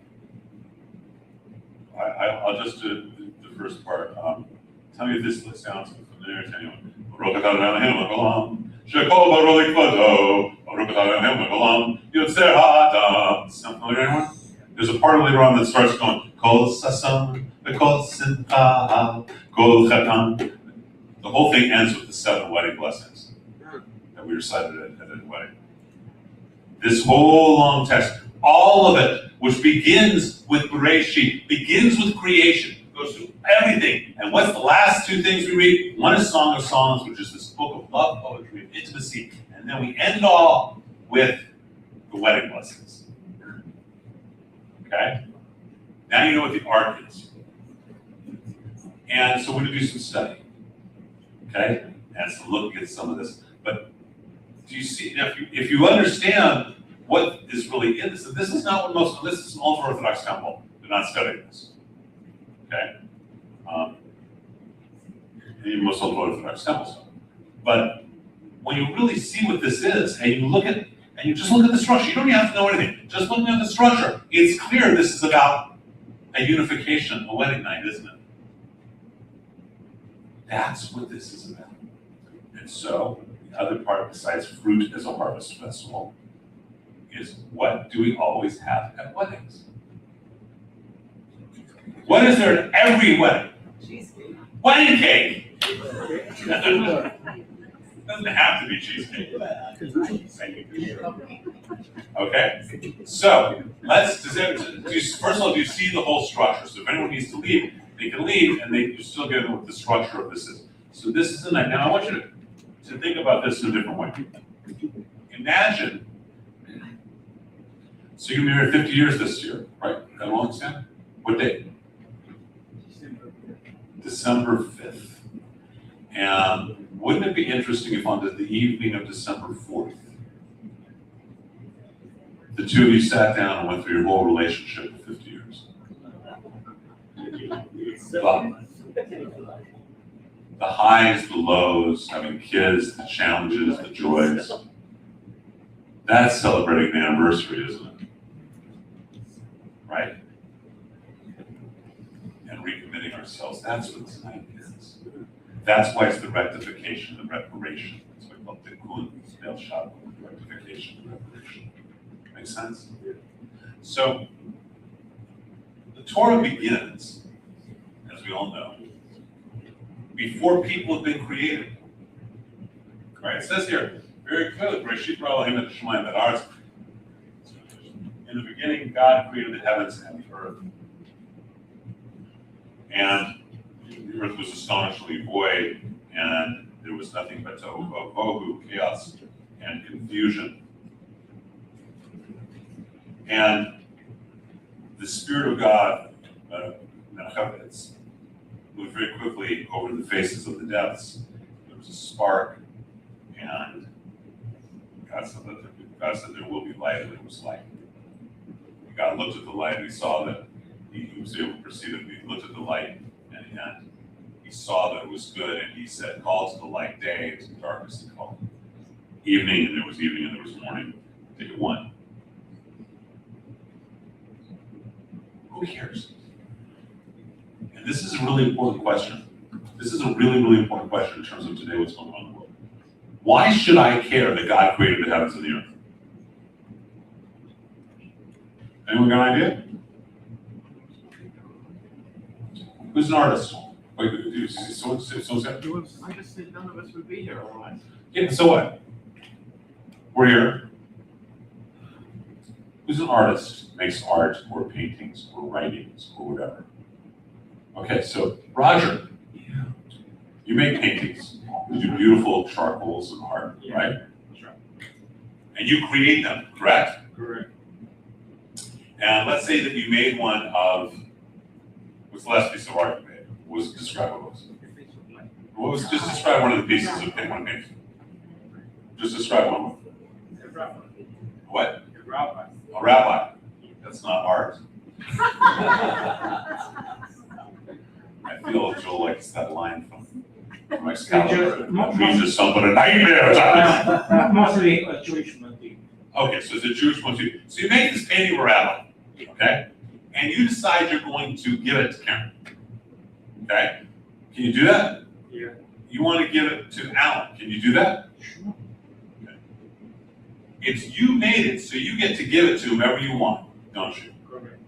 I'll just do the first part. Tell me if this sounds familiar to anyone. Sound familiar to anyone? There's a part later on that starts going, Kol Sasam, Kol Simcha, Kol Chatan. The whole thing ends with the 7 wedding blessings that we recited at the wedding. This whole long text, all of it, which begins with Bereshit, begins with creation, goes through everything. And what's the last 2 things we read? One is Song of Songs, which is this book of love, poetry, and intimacy. And then we end it all with the wedding blessings. Okay? Now you know what the ark is. And so we're going to do some study. Okay? And some looking at some of this. But do you see, if you understand what is really in this, and this is not what this is an ultra-Orthodox temple. They're not studying this. Okay? Even most ultra-Orthodox temples. But when you really see what this is, and you just look at the structure, you don't even have to know anything. Just looking at the structure, it's clear this is about a unification, a wedding night, isn't it? That's what this is about. And so, the other part besides fruit as a harvest festival is what do we always have at weddings? What is there at every wedding? Cheesecake. Wedding cake! Doesn't have to be cheesecake. Okay, so first of all, do you see the whole structure? So if anyone needs to leave, they can leave, and you still get what the structure of this is. So this is the night. Now I want you to think about this in a different way. Imagine, so you're married 50 years this year, right? Got a long stand? What date? December 5th. And wouldn't it be interesting if on the evening of December 4th, the two of you sat down and went through your whole relationship for 50 years? The highs, the lows, having kids, the challenges, the joys. That's celebrating the anniversary, isn't it? Right? And recommitting ourselves. That's what tonight is. That's why it's the rectification, the reparation. That's why we call tikkun, Zelle, Shavuot, rectification, reparation. Make sense? So, the Torah begins, as we all know, before people have been created. Right? It says here, very clearly, Bereshit bara Elohim et hashamayim v'et haaretz. In the beginning, God created the heavens and the earth. And the earth was astonishingly void, and there was nothing but tohu, chaos, and confusion. And the Spirit of God moved very quickly over the faces of the depths. There was a spark, and God said there will be light, and there was light. God looked at the light, and he saw that he was able to perceive it. He looked at the light, and he saw that it was good, and he said, call to the light day, and to the darkness he called evening, and there was evening, and there was morning. Day one. Who cares? And this is a really important question. This is a really, really important question in terms of today, what's going on in the world. Why should I care that God created the heavens and the earth? Anyone got an idea? Who's an artist? Wait, someone's got? I just said none of us would be here otherwise. Yeah, so what? We're here. Who's an artist? Makes art or paintings or writings or whatever. Okay, so Roger, you make paintings. You do beautiful charcoals and art, right? That's right. And you create them, correct? Correct. And let's say that you made one of, what's the last piece of art you made? Describe what it was. Just describe one of the pieces of one painting. Just describe one. What? A rabbi. That's not art. I feel Joel likes that line from Excalibur. Jesus, son, but a nightmare. Mostly a Jewish motif. Okay, so it's a Jewish motif. So you make this painting of a rabbi, okay? And you decide you're going to give it to Karen. Okay? Can you do that? Yeah. You want to give it to Alan. Can you do that? Sure. Okay. It's you made it, so you get to give it to whomever you want, don't you? Correct.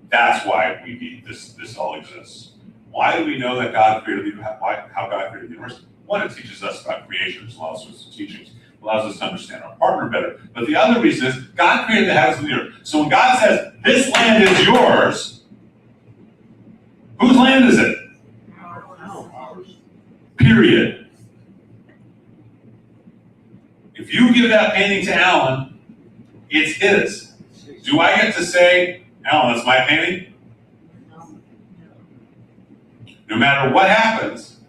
That's why we need this all exists. Why do we know that God created how God created the universe? One, it teaches us about creation. There's lots of teachings. Allows us to understand our partner better. But the other reason is God created the heavens and the earth. So when God says, this land is yours, whose land is it? Period. If you give that painting to Alan, it's his. Do I get to say, Alan, that's my painting? No matter what happens,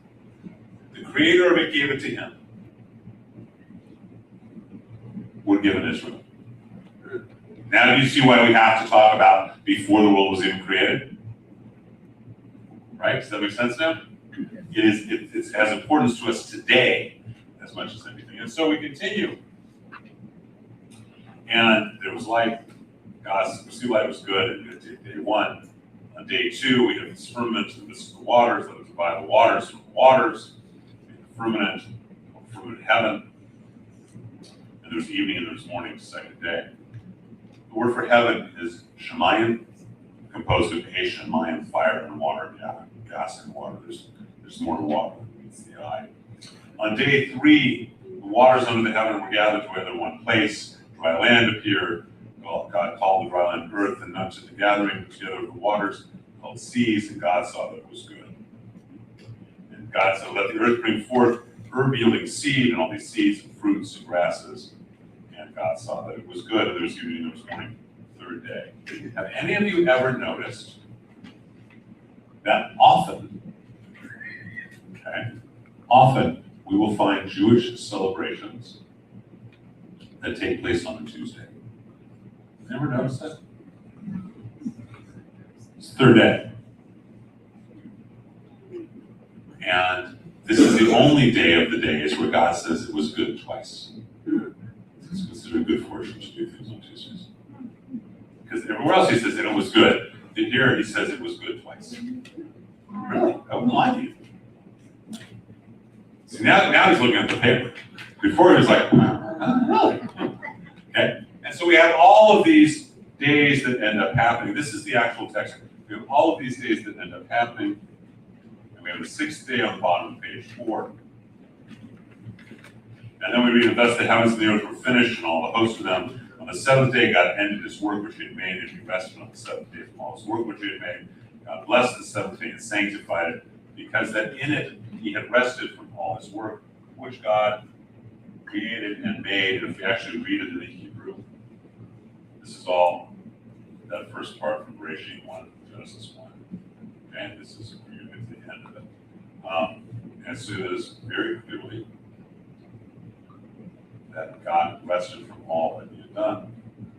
the creator of it gave it to him. We're given Israel. Now do you see why we have to talk about before the world was even created? Right? Does that make sense now? It's as important to us today as much as anything. And so we continue. And there was light. God see light was good and day one. On day two, we have this firmament, and this is the waters, that was by the waters from the waters. firmament heaven, and there's evening and there's morning, the second day. The word for heaven is Shemayim, composed of Ash and Mayim, fire and water, gas and water. There's more water than meets the eye. On day 3, the waters under the heaven were gathered together in one place. Dry land appeared. God called the dry land earth, and unto the gathering together of the waters called seas, and God saw that it was good. And God said, let the earth bring forth herb yielding seed, and all these seeds and fruits and grasses. And God saw that it was good, and there was evening and there was morning, the third day. Have any of you ever noticed that often we will find Jewish celebrations that take place on a Tuesday? Never noticed that? It's the third day. And this is the only day of the days where God says it was good twice. It's considered good fortune to do things on Tuesdays. Because everywhere else he says that it was good. Here he says it was good twice. Really? I wouldn't lie to you. See, now he's looking at the paper. Before he was like, really? Okay. And so we have all of these days that end up happening. This is the actual text. We have all of these days that end up happening. And we have the 6th day on the bottom of page 4. And then we read, thus the heavens and the earth were finished, and all the host of them. On the 7th day, God ended his work which he had made, and he rested on the 7th day from all his work which he had made. God blessed the 7th day and sanctified it, because that in it he had rested from all his work, which God created and made. And if we actually read it in the Hebrew, this is all that first part from Bereshit 1, Genesis 1. And this is where you get to the end of it. And so it is very clearly that God rested from all that he had done,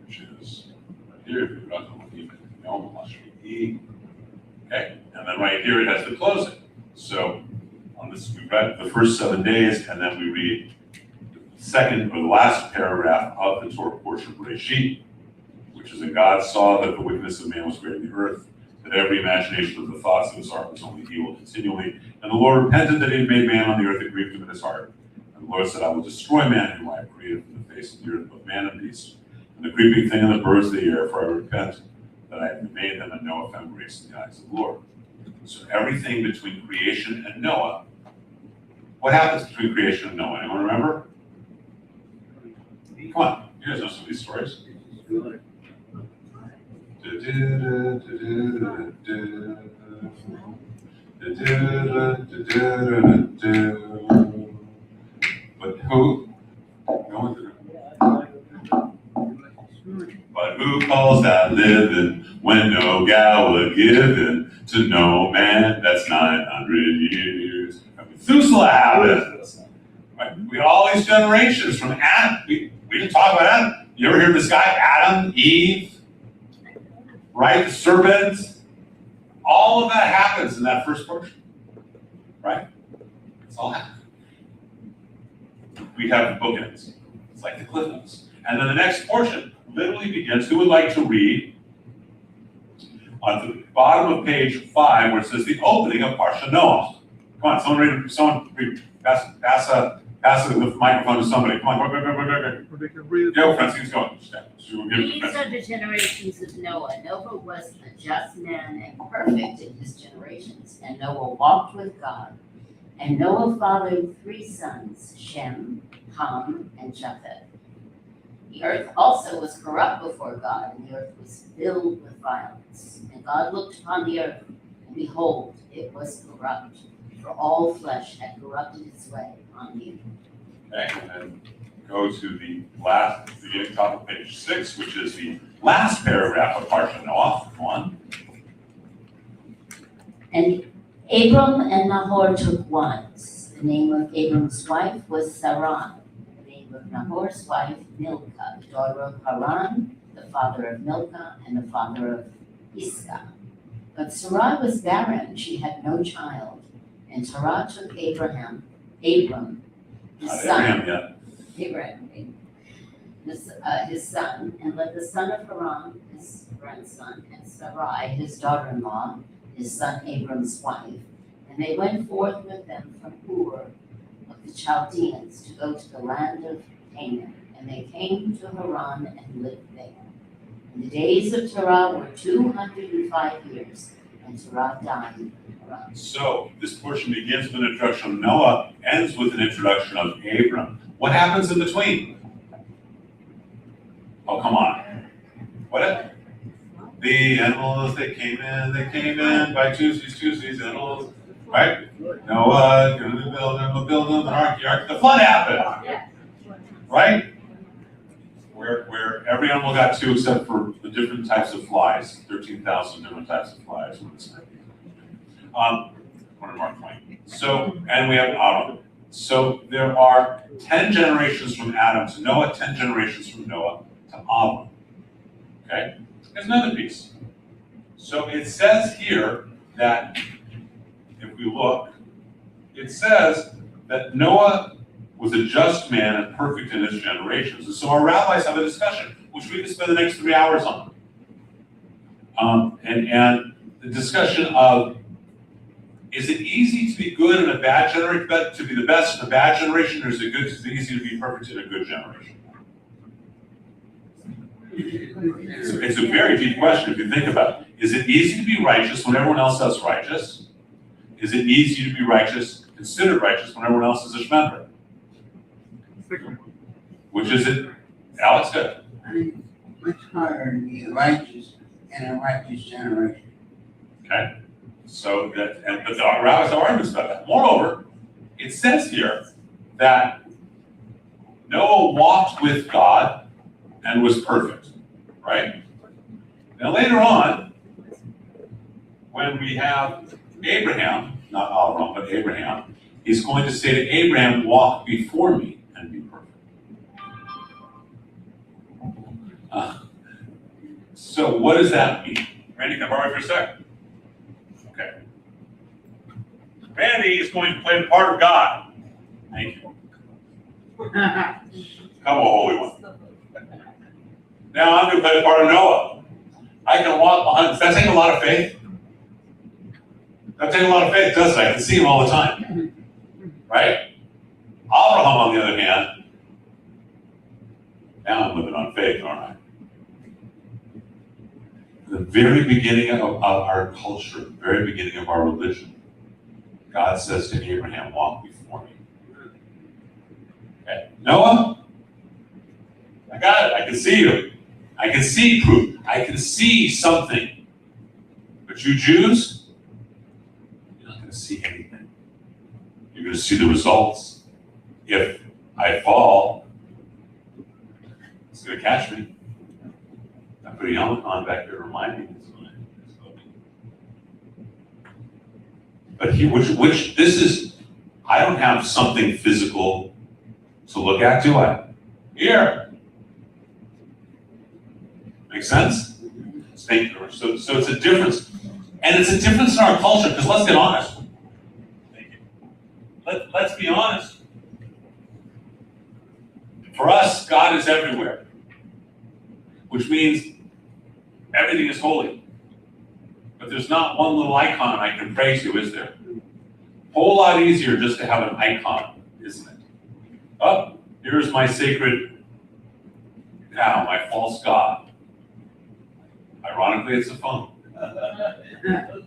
which is right here, if you're not going to leave it, okay, and then right here it has the closing. So on this, we read the first 7 days, and then we read the second or the last paragraph of the Torah portion of Bereshit, which is, and God saw that the wickedness of man was great in the earth, that every imagination of the thoughts of his heart was only evil continually. And the Lord repented that he had made man on the earth, it grieved him in his heart. And the Lord said, I will destroy man whom I have created from the face of the earth, both man and beast, and the creeping thing and the birds of the air, for I repent that I have made them, and Noah found grace in the eyes of the Lord. So everything between creation and Noah, what happens between creation and Noah? Anyone remember? Come on, you guys know some of these stories. But who calls that living when no gala given to no man? That's 900 years. Methuselah happens. Right? We got all these generations from Adam. We didn't talk about Adam. You ever hear this guy, Adam, Eve, right? The serpent. All of that happens in that first portion, right? It's all happening. We have the bookends. It's like the cliff notes. And then the next portion literally begins. Who would like to read on the bottom of page 5 where it says the opening of Parsha Noah? Come on, someone read. Pass the microphone to somebody. Come on, go. Go, Francine's going. These are the generations of Noah. Noah was a just man and perfect in his generations. And Noah walked with God. And Noah fathered 3 sons, Shem, Ham, and Japheth. The earth also was corrupt before God, and the earth was filled with violence. And God looked upon the earth, and behold, it was corrupt, for all flesh had corrupted its way on the earth. Okay, and then go to the beginning top of page 6, which is the last paragraph of Parsha Noah. Go on. And Abram and Nahor took wives. The name of Abram's wife was Sarai. The name of Nahor's wife, Milcah, daughter of Haran, the father of Milcah, and the father of Iscah. But Sarai was barren, she had no child. And Sarah took Abram, his son, his son, and led the son of Haran, his grandson, and Sarai, his daughter-in-law, his son Abram's wife, and they went forth with them from Ur of the Chaldeans to go to the land of Canaan, and they came to Haran and lived there. And the days of Terah were 205 years, and Terah died in Haran. So this portion begins with an introduction of Noah, ends with an introduction of Abram. What happens in between? Oh, come on. What? The animals, they came in by Tuesdays, animals, right? Noah, build them, the ark, the flood happened, right? Where every animal got two except for the different types of flies, 13,000 different types of flies. One more point. So, and we have Adam. So there are 10 generations from Adam to Noah, 10 generations from Noah to Abram. Okay? There's another piece. So it says here that, if we look, it says that Noah was a just man and perfect in his generations. And so our rabbis have a discussion, which we can spend the next 3 hours on. And the discussion of, is it easy to be good in a bad generation, to be the best in a bad generation, or is it easy to be perfect in a good generation? It's a very deep question if you think about it. Is it easy to be righteous when everyone else is righteous? Is it easy to be righteous, considered righteous, when everyone else is a shmender? Which is it? Alex, good. Much harder to be righteous in a righteous generation. Okay. So that, but the rabbis have arguments about that. Moreover, it says here that Noah walked with God and was perfect, right? Now later on, when we have Abraham, not Avram, but Abraham, he's going to say to Abraham, walk before me and be perfect. So what does that mean? Randy, can I borrow you for a second? Okay. Randy is going to play the part of God. Thank you. Come on, Holy One. Now I'm going to play the part of Noah. I can walk behind. Does that take a lot of faith? That takes a lot of faith, doesn't it? I can see him all the time. Right? Abraham, on the other hand, now I'm living on faith, aren't I? The very beginning of our culture, the very beginning of our religion, God says to Abraham, walk before me. Okay. Noah, I got it. I can see you. I can see proof. I can see something. But you Jews, you're not going to see anything. You're going to see the results. If I fall, it's going to catch me. I put a helmet on back here to remind me. But here, which this is, I don't have something physical to look at, do I? Here. Make sense? Thank you. So it's a difference. And it's a difference in our culture, because let's get honest. Thank you. Let's be honest. For us, God is everywhere. Which means everything is holy. But there's not one little icon I can pray to, is there? Whole lot easier just to have an icon, isn't it? Oh, here's my sacred cow, my false god. Ironically, it's a phone.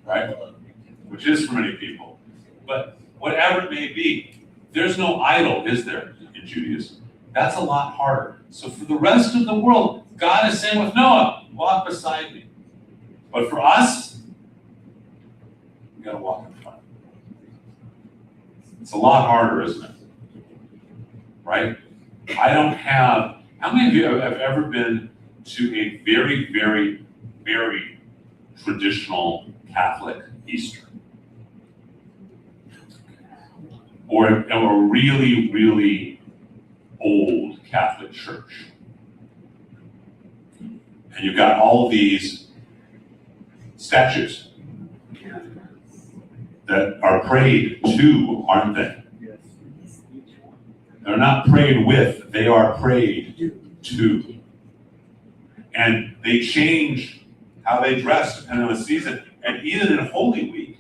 Right? Which is for many people. But whatever it may be, there's no idol, is there, in Judaism? That's a lot harder. So for the rest of the world, God is saying with Noah, walk beside me. But for us, we gotta walk in front. It's a lot harder, isn't it? Right? I don't have, how many of you have ever been to a very, very, very traditional Catholic Easter? Or a really, really old Catholic church? And you've got all these statues that are prayed to, aren't they? They're not prayed with, they are prayed to. And they change how they dress depending on the season. And even in Holy Week,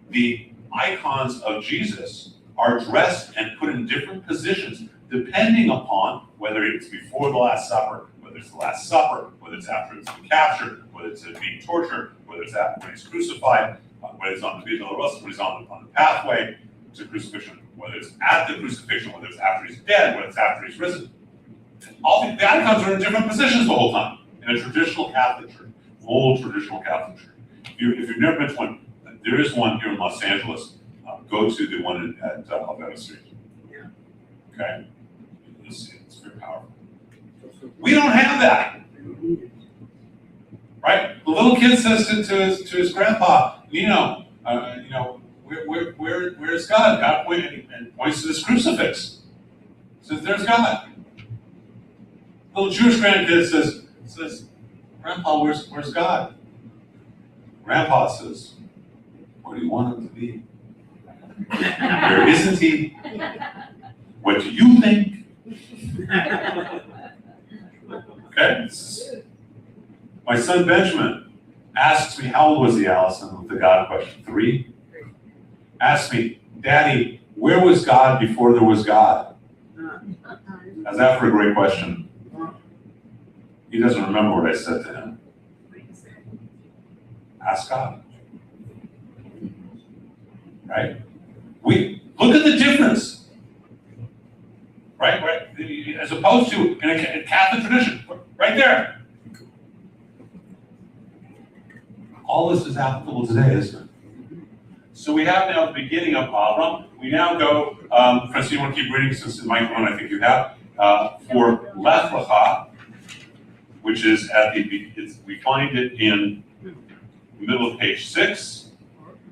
the icons of Jesus are dressed and put in different positions depending upon whether it's before the Last Supper, whether it's the Last Supper, whether it's after it's been captured, whether it's being tortured, whether it's after when he's crucified, whether it's on the Via Dolorosa, when he's on the pathway to crucifixion, whether it's at the crucifixion, whether it's after he's dead, whether it's after he's risen. All the icons are in different positions the whole time in a traditional Catholic church, old traditional Catholic church. If you've never been to one, there is one here in Los Angeles. Go to the one at Alberta Street. Yeah. Okay? You'll see it. It's very powerful. We don't have that. Right? The little kid says to his grandpa, where's God? God points to this crucifix. Says, there's God. Little Jewish grandkid says, Grandpa, where's God? Grandpa says, where do you want him to be? Where isn't he? What do you think? Okay? My son Benjamin asks me, how old was he, Allison, with the God question? 3? Asks me, Daddy, where was God before there was God? How's that for a great question? He doesn't remember what I said to him. Ask God. Right? We look at the difference. Right? As opposed to in a Catholic tradition. Right there. All this is applicable today, isn't it? So we have now the beginning of Avram. We now go, Francine, you want to keep reading since the microphone I think you have, for Lech Lecha, which is we find it in the middle of page 6.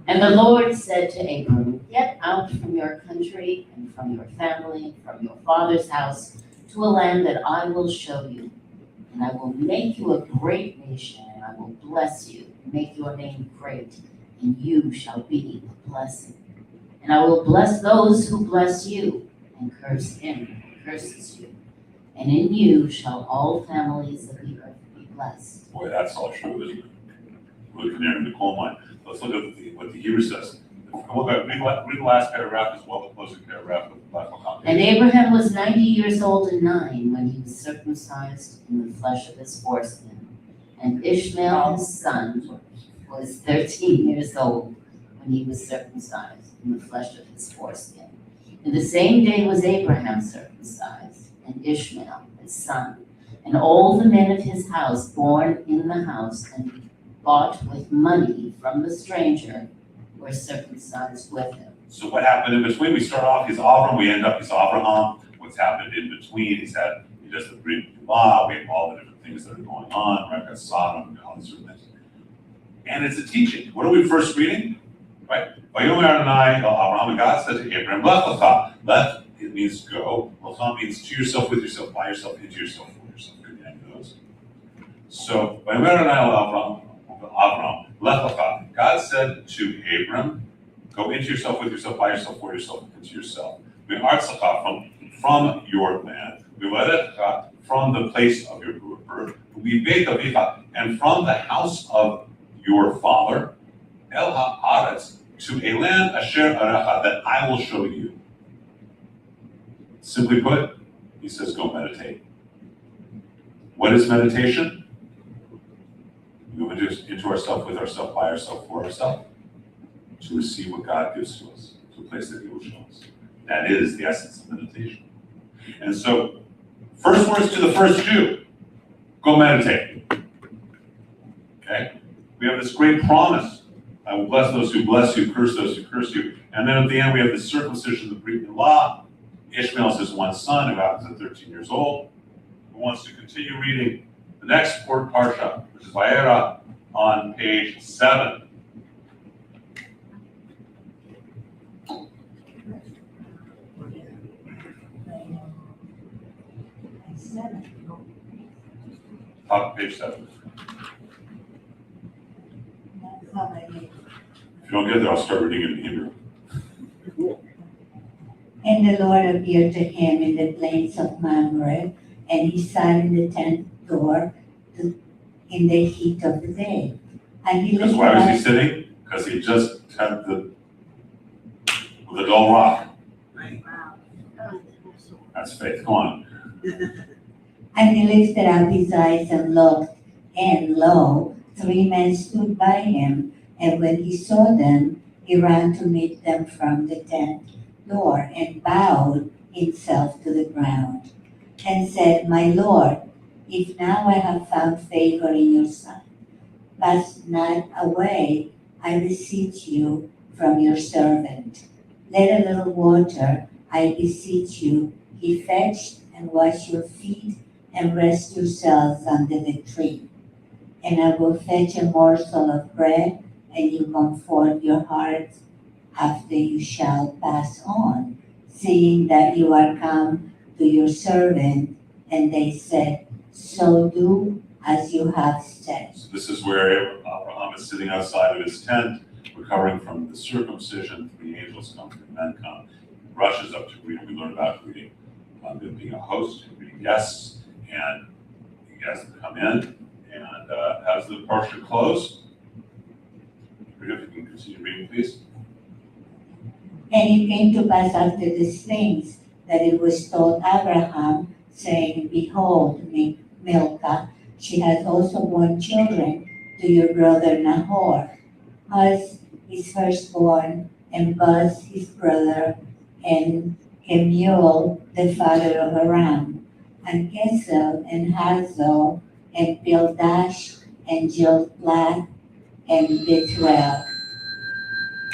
And the Lord said to Abram, get out from your country and from your family and from your father's house to a land that I will show you. And I will make you a great nation, and I will bless you, and make your name great, and you shall be a blessing. And I will bless those who bless you, and curse him who curses you. And in you shall all families of the earth be blessed. Boy, that's all true, isn't it? We're looking there in the coal mine. Let's look at what the Hebrew says. Read the last paragraph as well, the closing paragraph of the Bible copy. And Abraham was 90 years old and 9 when he was circumcised in the flesh of his foreskin. And Ishmael, his son, was 13 years old when he was circumcised in the flesh of his foreskin. And the same day was Abraham circumcised, and Ishmael, his son, and all the men of his house born in the house and bought with money from the stranger were circumcised with him. So what happened in between? We start off, he's Avram, we end up, he's Abraham. What's happened in between? He does the Brit Milah, we have all the different things that are going on, right? Got Sodom and all these different things. And it's a teaching. What are we first reading? Right? Vayomer Adonai el Abraham, and God said to Abraham, Lech lecha. Lech, it means go. Lecha means to yourself, with yourself, by yourself, into yourself, for yourself. Good name of those. So, Vayomer Adonai el Abraham, Lech lecha. God said to Abram, go into yourself, with yourself, by yourself, for yourself, into yourself. Me'artzecha, from your land. Me'varecha, from the place of your birth. Me'beit avicha, and from the house of your father. El ha'aretz, to a land asher arecha, that I will show you. Simply put, he says, go meditate. What is meditation? We go into ourselves, with ourselves, by ourselves, for ourselves, to receive what God gives to us, to a place that he will show us. That is the essence of meditation. And so, first words to the first Jew, go meditate. Okay? We have this great promise. I will bless those who bless you, curse those who curse you. And then at the end, we have the circumcision of the Brit Milah. Ishmael is his one son, who happens at 13 years old, who wants to continue reading the next parsha, which is Vayera, on page 7. Top of page 7. If you don't get there, I'll start reading it in Hebrew. And the Lord appeared to him in the plains of Mamre, and he sat in the tent door in the heat of the day. And he Because looked why was he around, sitting? Because he just had the dull rock. That's faith. Go on. And he lifted up his eyes and looked, and lo, 3 men stood by him. And when he saw them, he ran to meet them from the tent door and bowed himself to the ground and said, My Lord, if now I have found favor in your sight, pass not away, I beseech you, from your servant. Let a little water, I beseech you, he fetched, and wash your feet, and rest yourselves under the tree. And I will fetch a morsel of bread, and you comfort your hearts after you shall pass on, seeing that you are come to your servant. And they said, So do as you have said. So this is where Abraham is sitting outside of his tent, recovering from the circumcision. 3 angels come, 3 men come. He rushes up to greet him. We learn about greeting, being a host, greeting guests, and he has them come in. And how does the parsha close? Rita, if you can continue reading, please. And it came to pass after these things that it was told Abraham, saying, Behold, Milcah, she has also borne children to your brother Nahor, Huz his firstborn, and Buz his brother, and Kemuel the father of Aram, and Kesel, and Hazo, and Pildash, and Jilplah, and Bethuel.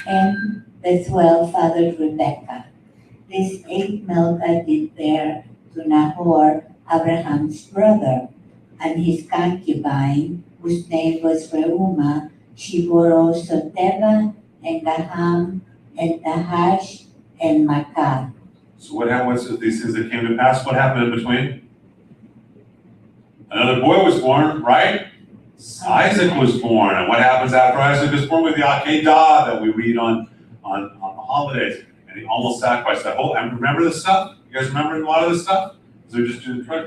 And Bethuel fathered Rebekah. These 8 Milcah did bear to Nahor, Abraham's brother, and his concubine, whose name was Reumah. She bore also Teba, and Gaham, and Tahash, and Makkah. So what happened with these things that came to pass? What happened in between? Another boy was born, right? Isaac was born. And what happens after Isaac is born with the Akedah that we read on the holidays? And he almost sacrificed that whole, and remember this stuff? You guys remember a lot of this stuff? So we just do the 2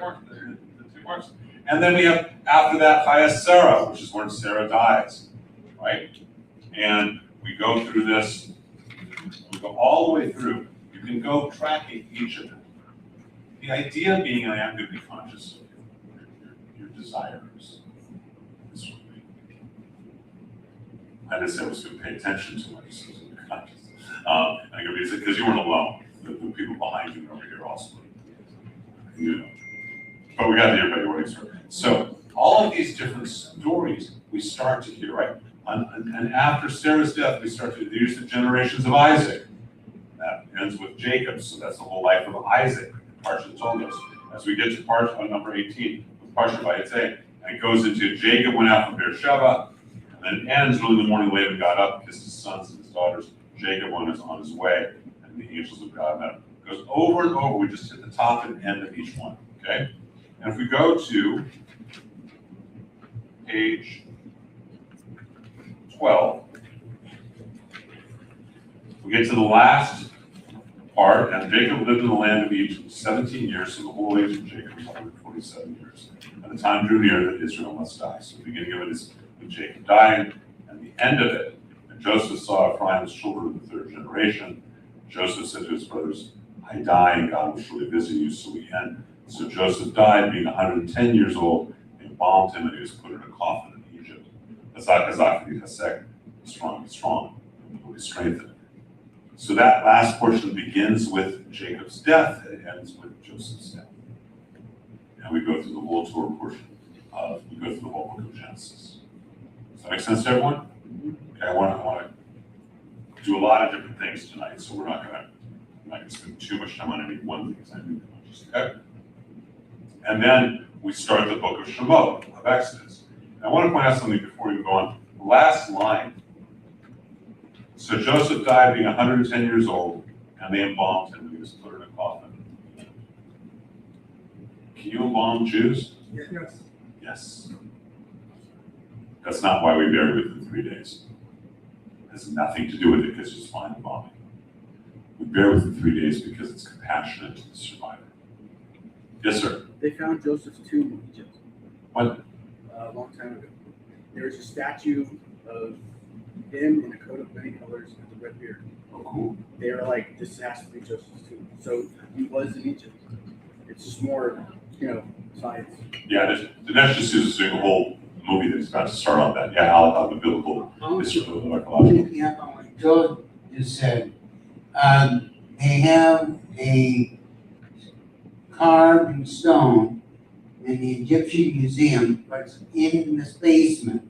marks. And then we have, after that, Sarah, which is when Sarah dies, right? And we go through this, we go all the way through. You can go tracking each of them. The idea being I am going to be conscious of your desires. I didn't say I was going to pay attention to much, so I was going to be conscious. Because you weren't alone. The people behind you and over here also. You know. But we got the everybody working through. So all of these different stories we start to hear, right? And after Sarah's death, we start to use the generations of Isaac. That ends with Jacob, so that's the whole life of Isaac. Parsha told us. As we get to Parsha number 18, with Parsha Vayetze, and it goes into Jacob went out from Beersheba, and then it ends early in the morning. Laban got up, kissed his sons and his daughters. Jacob went on his way, and the angels of God met him. It goes over and over. We just hit the top and end of each one. Okay, and if we go to page 12, we get to the last part, and Jacob lived in the land of Egypt 17 years, so the whole age of Jacob was 147 years. And the time drew near that Israel must die. So the beginning of it is with Jacob dying, and the end of it, and Joseph saw Ephraim's children of the 3rd generation. Joseph said to his brothers, I die, and God will surely visit you. So we end. So Joseph died, being 110 years old. They embalmed him, and he was put in a coffin in Egypt. Strong, will be strengthened. So that last portion begins with Jacob's death, and it ends with Joseph's death. And we go through the whole Torah portion we go through the whole book of Genesis. Does that make sense to everyone? Okay, I want to do a lot of different things tonight, so we're not gonna spend too much time on any one thing, because I need to. Okay? And then we start the book of Shemot, of Exodus. And I want to point out something before we go on. The last line. So Joseph died being 110 years old, and they embalmed him, and he was put in a coffin. Can you embalm Jews? Yes. Yes. That's not why we bury within 3 days. It has nothing to do with it, because it's fine embalming. We bury within 3 days because it's compassionate to the survivor. Yes, sir. They found Joseph's tomb in Egypt. What? A long time ago. There was a statue of him in a coat of many colors with a red beard. Oh, cool. They were like, this has to be Joseph's tomb. So he was in Egypt. It's just more, science. Yeah, the next just is doing a whole movie that's about to start on that. Yeah, how the biblical history of archaeological. Picking up on what George just said, they have a carved stone in the Egyptian Museum, but it's in this basement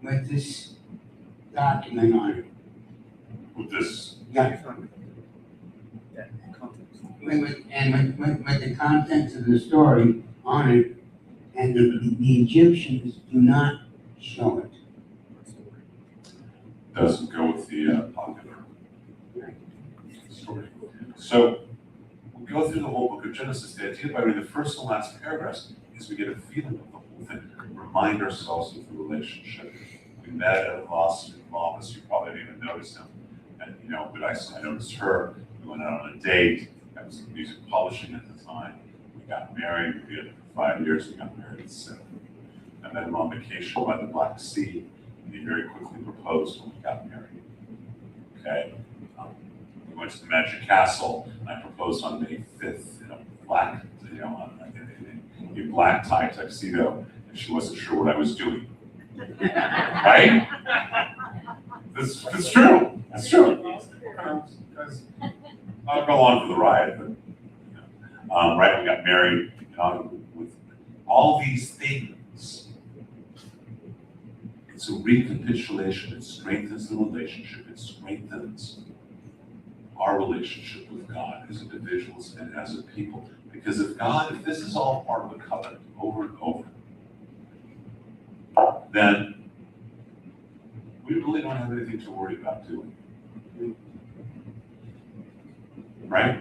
with this document on it. With this, Yeah, That context. with the contents of the story on it, and the Egyptians do not show it. doesn't go with the popular story. So we go through the whole book of Genesis. The idea by reading the first and last paragraphs is we get a feeling of the whole thing, remind ourselves of the relationship. We met at a loss office, you probably didn't even notice him. And but I noticed her. We went out on a date. I was in music publishing at the time. We got married. We did it for 5 years. We got married at 7. I met him on vacation by the Black Sea. And he very quickly proposed when we got married. Okay. We went to the Magic Castle. And I proposed on May 5th in a black, in a black tie tuxedo, and she wasn't sure what I was doing. Right? It's true. It's true. Because I'll go on for the ride, but right, we got married. With all these things, it's a recapitulation. It strengthens the relationship. It strengthens our relationship with God as individuals and as a people. Because if this is all part of a covenant over and over, then we really don't have anything to worry about, do we? Right?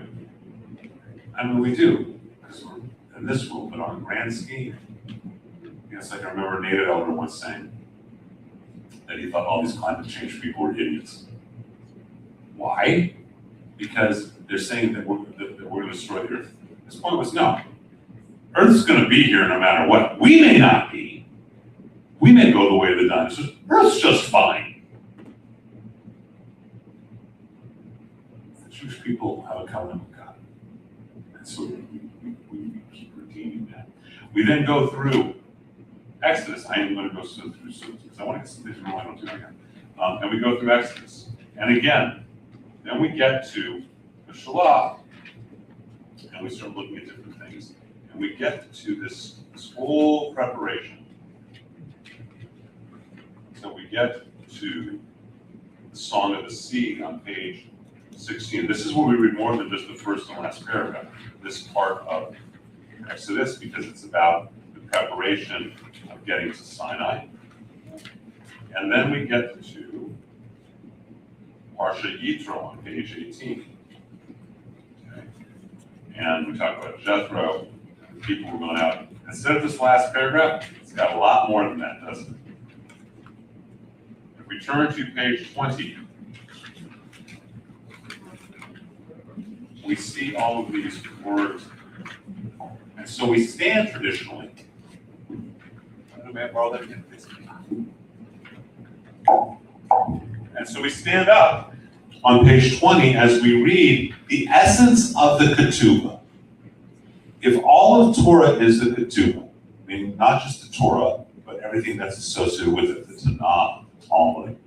I mean, we do, because we're in this room, but on a grand scheme, it's like I remember Nate Elder once saying that he thought all these climate change people were idiots. Why? Because they're saying that we're going to destroy the earth. His point was, no, Earth's going to be here no matter what. We may not be. We may go the way of the dinosaurs. Earth's just fine. The Jewish people have a covenant with God. And so we keep redeeming that. We then go through Exodus. I am going to go through because I want to get some vision. I don't do that again. And we go through Exodus. And again, then we get to the Shavuot, and we start looking at different things. And we get to this whole preparation. So we get to the Song of the Sea on page 16. This is where we read more than just the first and last paragraph. This part of Exodus, because it's about the preparation of getting to Sinai. And then we get to Parsha Yitro on page 18. Okay. And we talk about Jethro, and the people were going out. Instead of this last paragraph, it's got a lot more than that, doesn't it? If we turn to page 20, we see all of these words. And so we stand traditionally. May I borrow that again, please? And so we stand up on page 20 as we read the essence of the ketubah. If all of Torah is the ketubah, meaning not just the Torah, but everything that's associated with it, the Tanakh, Talmud,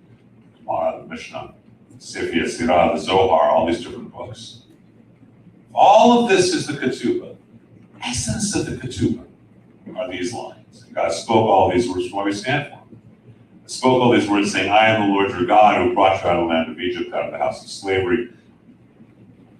Gemara, the Mishnah, Sefer Yetzirah, the Zohar, all these different books. All of this is the ketubah. Essence of the ketubah are these lines. God spoke all these words for what we stand for. He spoke all these words saying, I am the Lord your God who brought you out of the land of Egypt, out of the house of slavery.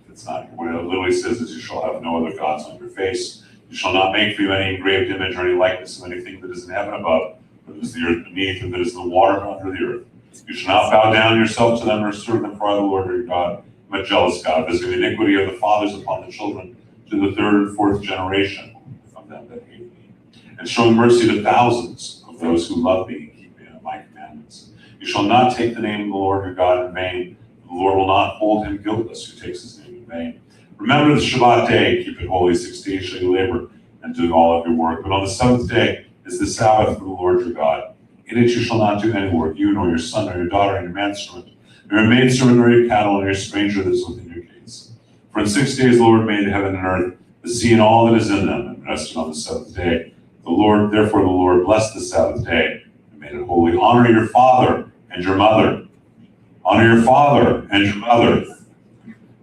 It's not what it literally says is you shall have no other gods on your face. You shall not make for you any engraved image or any likeness of anything that is in heaven above, that is the earth beneath, and that is in the water under the earth. You shall not bow down yourself to them or serve them, for I, the Lord your God, am a jealous God, visiting the iniquity of the fathers upon the children to the third and fourth generation of them that hate me, and showing mercy to thousands of those who love me and keep my commandments. You shall not take the name of the Lord your God in vain. The Lord will not hold him guiltless who takes his name in vain. Remember the Shabbat day, keep it holy. 6 days shall you labor and do all of your work. But on the seventh day is the Sabbath for the Lord your God. In it you shall not do any work, you nor your son nor your daughter, nor your manservant, nor Your maidservant nor your cattle, nor your stranger that is within your gates. For in 6 days the Lord made heaven and earth, the sea and all that is in them, and rested on the seventh day. Therefore the Lord blessed the Sabbath day and made it holy. Honor your father and your mother. Honor your father and your mother,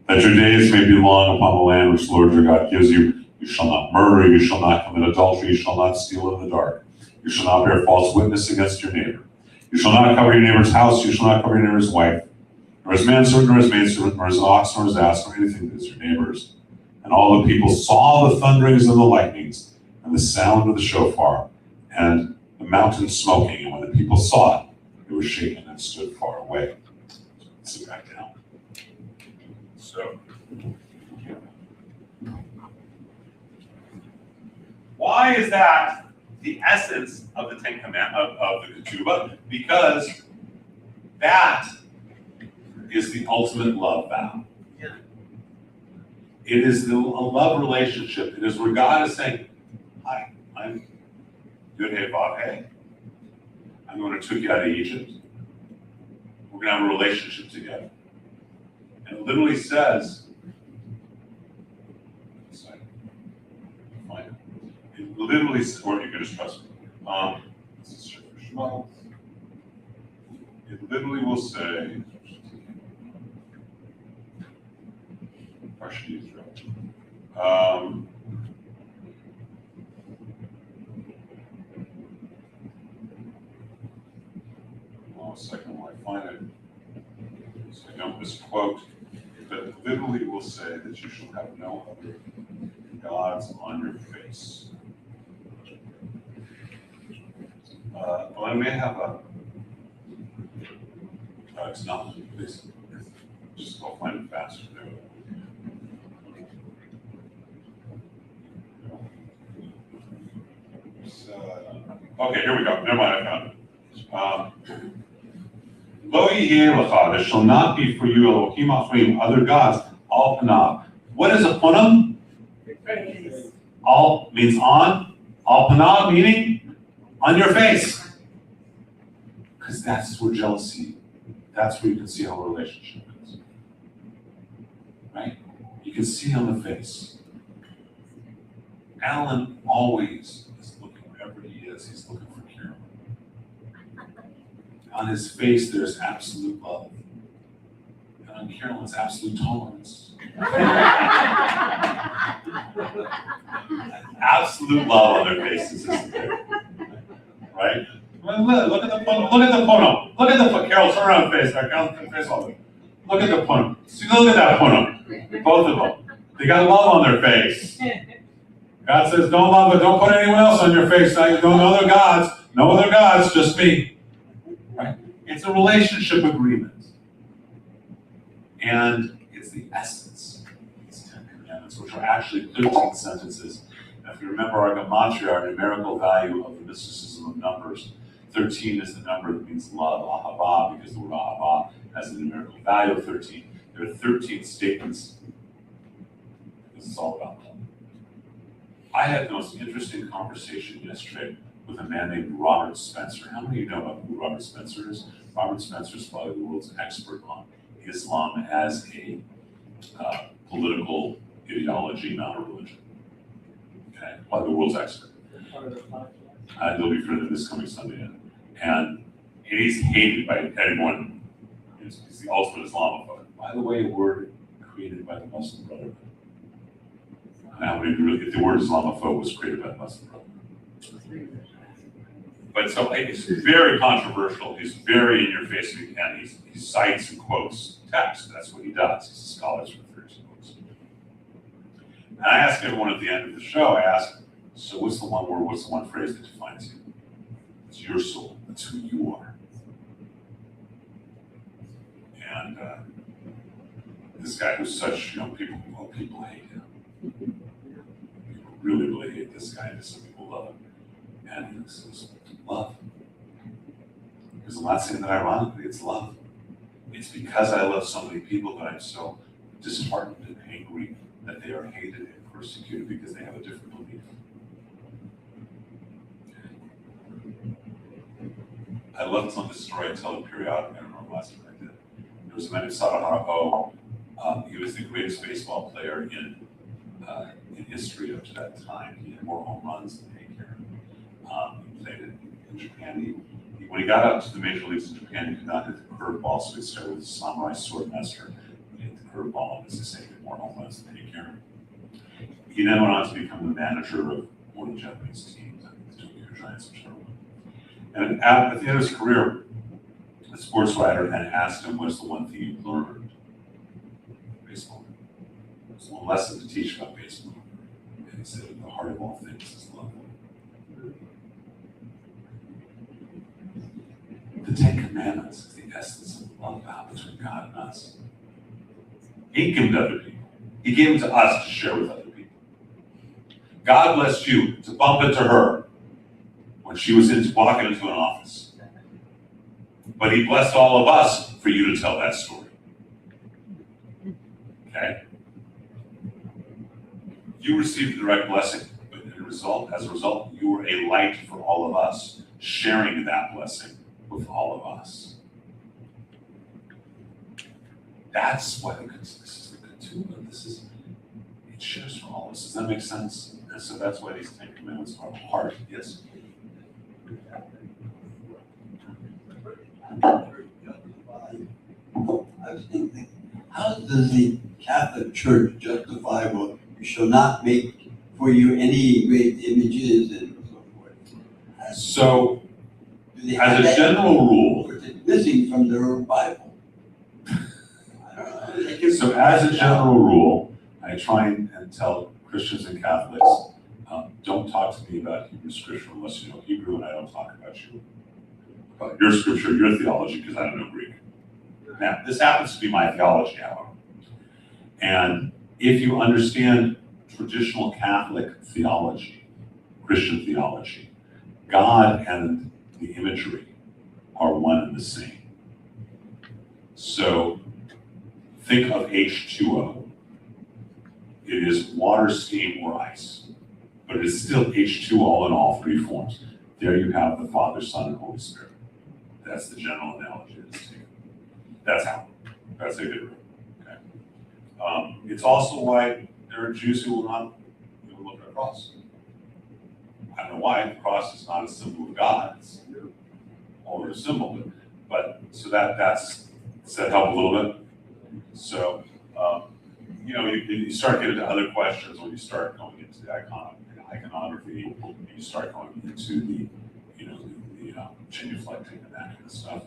that your days may be long upon the land which the Lord your God gives you. You shall not murder, you shall not commit adultery, you shall not steal in the dark. You shall not bear false witness against your neighbor. You shall not cover your neighbor's house, you shall not cover your neighbor's wife, nor his manservant, nor his maidservant, nor his ox, nor his ass, nor anything that is your neighbor's. And all the people saw the thunderings and the lightnings, and the sound of the shofar, and the mountain smoking. And when the people saw it, they were shaken and stood far away. Sit back down. So, why is that the essence of the Ten Commandments, of the Ketubah? Because that is the ultimate love vow. It is a love relationship. It is where God is saying, hi, I'm Yud-Heh-Vav-Heh. I'm going to take you out of Egypt. We're going to have a relationship together. And it literally says, it literally, or you can just trust me. This is Shmuel. It literally will say, Partially is right. One second while I find it, so I don't misquote, but it literally will say that you shall have no other gods on your face. Well, I may have a, it's not, please, just go find it faster. Okay, here we go. Never mind, I found it. Lo yeh lecha, there shall not be for you Elohim achrim, other gods, al panav. What is a punam? Al means on, al panav meaning on your face. Because that's where jealousy, that's where you can see how a relationship is. Right? You can see on the face. Alan always is looking wherever he is, he's looking for Carolyn. On his face, there's absolute love. And on Carolyn's, absolute tolerance. Absolute love on their faces, isn't there? Right? Look at the photo. Look at the photo. Look at the Carol, turn around face. Carol, face all. Look at the photo. See, look at that photo. Both of them. They got love on their face. God says, don't love it, don't put anyone else on your face. No other gods, just me. Right? It's a relationship agreement. And it's the essence of these 10 Commandments, which are actually 13 sentences. And if you remember our gematria, our numerical value of the mysticism of numbers, 13 is the number that means love, ahava, because the word ahava has a numerical value of 13. There are 13 statements. This is all about love. I had the most interesting conversation yesterday with a man named Robert Spencer. How many of you know about who Robert Spencer is? Robert Spencer is probably the world's expert on Islam as a political ideology, not a religion. Okay, probably the world's expert. They'll be for this coming Sunday. And he's hated by everyone. He's the ultimate Islamophobe. By the way, a word created by the Muslim Brotherhood. Now, if the word Islamophobe was created by the Muslim Brotherhood. But so it's very controversial. He's very in your face, and he cites and quotes text. That's what he does. He's a scholar who refers to books. And I ask everyone at the end of the show, I ask, so what's the one word, what's the one phrase that defines you? It's your soul. That's who you are. And this guy who's such, people hate him. People really hate this guy, and some people love him. And he says, love. Because I'm not saying that ironically, it's love. It's because I love so many people that I'm so disheartened and angry that they are hated and persecuted because they have a different belief. I love telling this story. I tell it periodically. I don't know the last time I did. There was a man named Sadahara. He was the greatest baseball player in history up to that time. He had more home runs than Hank Aaron. He played in Japan. When he got up to the major leagues in Japan, he could not hit the curveball, so he started with a samurai sword master. He hit the curveball, and as I say, he had more home runs than Hank Aaron. He then went on to become the manager of one of the Japanese teams, I think the Tokyo Giants or something. And at the end of his career, a sports writer had asked him, what's the one thing you learned baseball? What's one lesson to teach about baseball? And he said, the heart of all things is love. The Ten Commandments is the essence of love between God and us. He didn't give them to other people. He gave them to us to share with other people. God blessed you to bump into her when she was walking into an office. But he blessed all of us for you to tell that story. Okay? You received a direct blessing, but as a result, you were a light for all of us, sharing that blessing with all of us. That's why this is the ketubah. It shares for all of us. Does that make sense? And so that's why these 10 commandments are hard. Yes? I was thinking, how does the Catholic Church justify, well, you shall not make for you any great images and so forth? So, Do they as have a that, general rule, or is it missing from their own Bible? I don't know. They can- so as a general rule, I try and tell Christians and Catholics, don't talk to me about Hebrew scripture unless you know Hebrew, and I don't talk about you. About your scripture, your theology, because I don't know Greek. Now, this happens to be my theology, however. And if you understand traditional Catholic theology, Christian theology, God and the imagery are one and the same. So think of H2O. It is water, steam, or ice, but it is still H2O in all three forms. There you have the Father, Son, and Holy Spirit. That's the general analogy of this taken. That's how they did it. Okay. It's also why there are Jews who will not even look at a cross. I don't know why. The cross is not a symbol of God. It's only a symbol. But so does that help a little bit? So, you start getting into other questions when you start going into the iconography, and you start going into the genuflecting and that kind of stuff.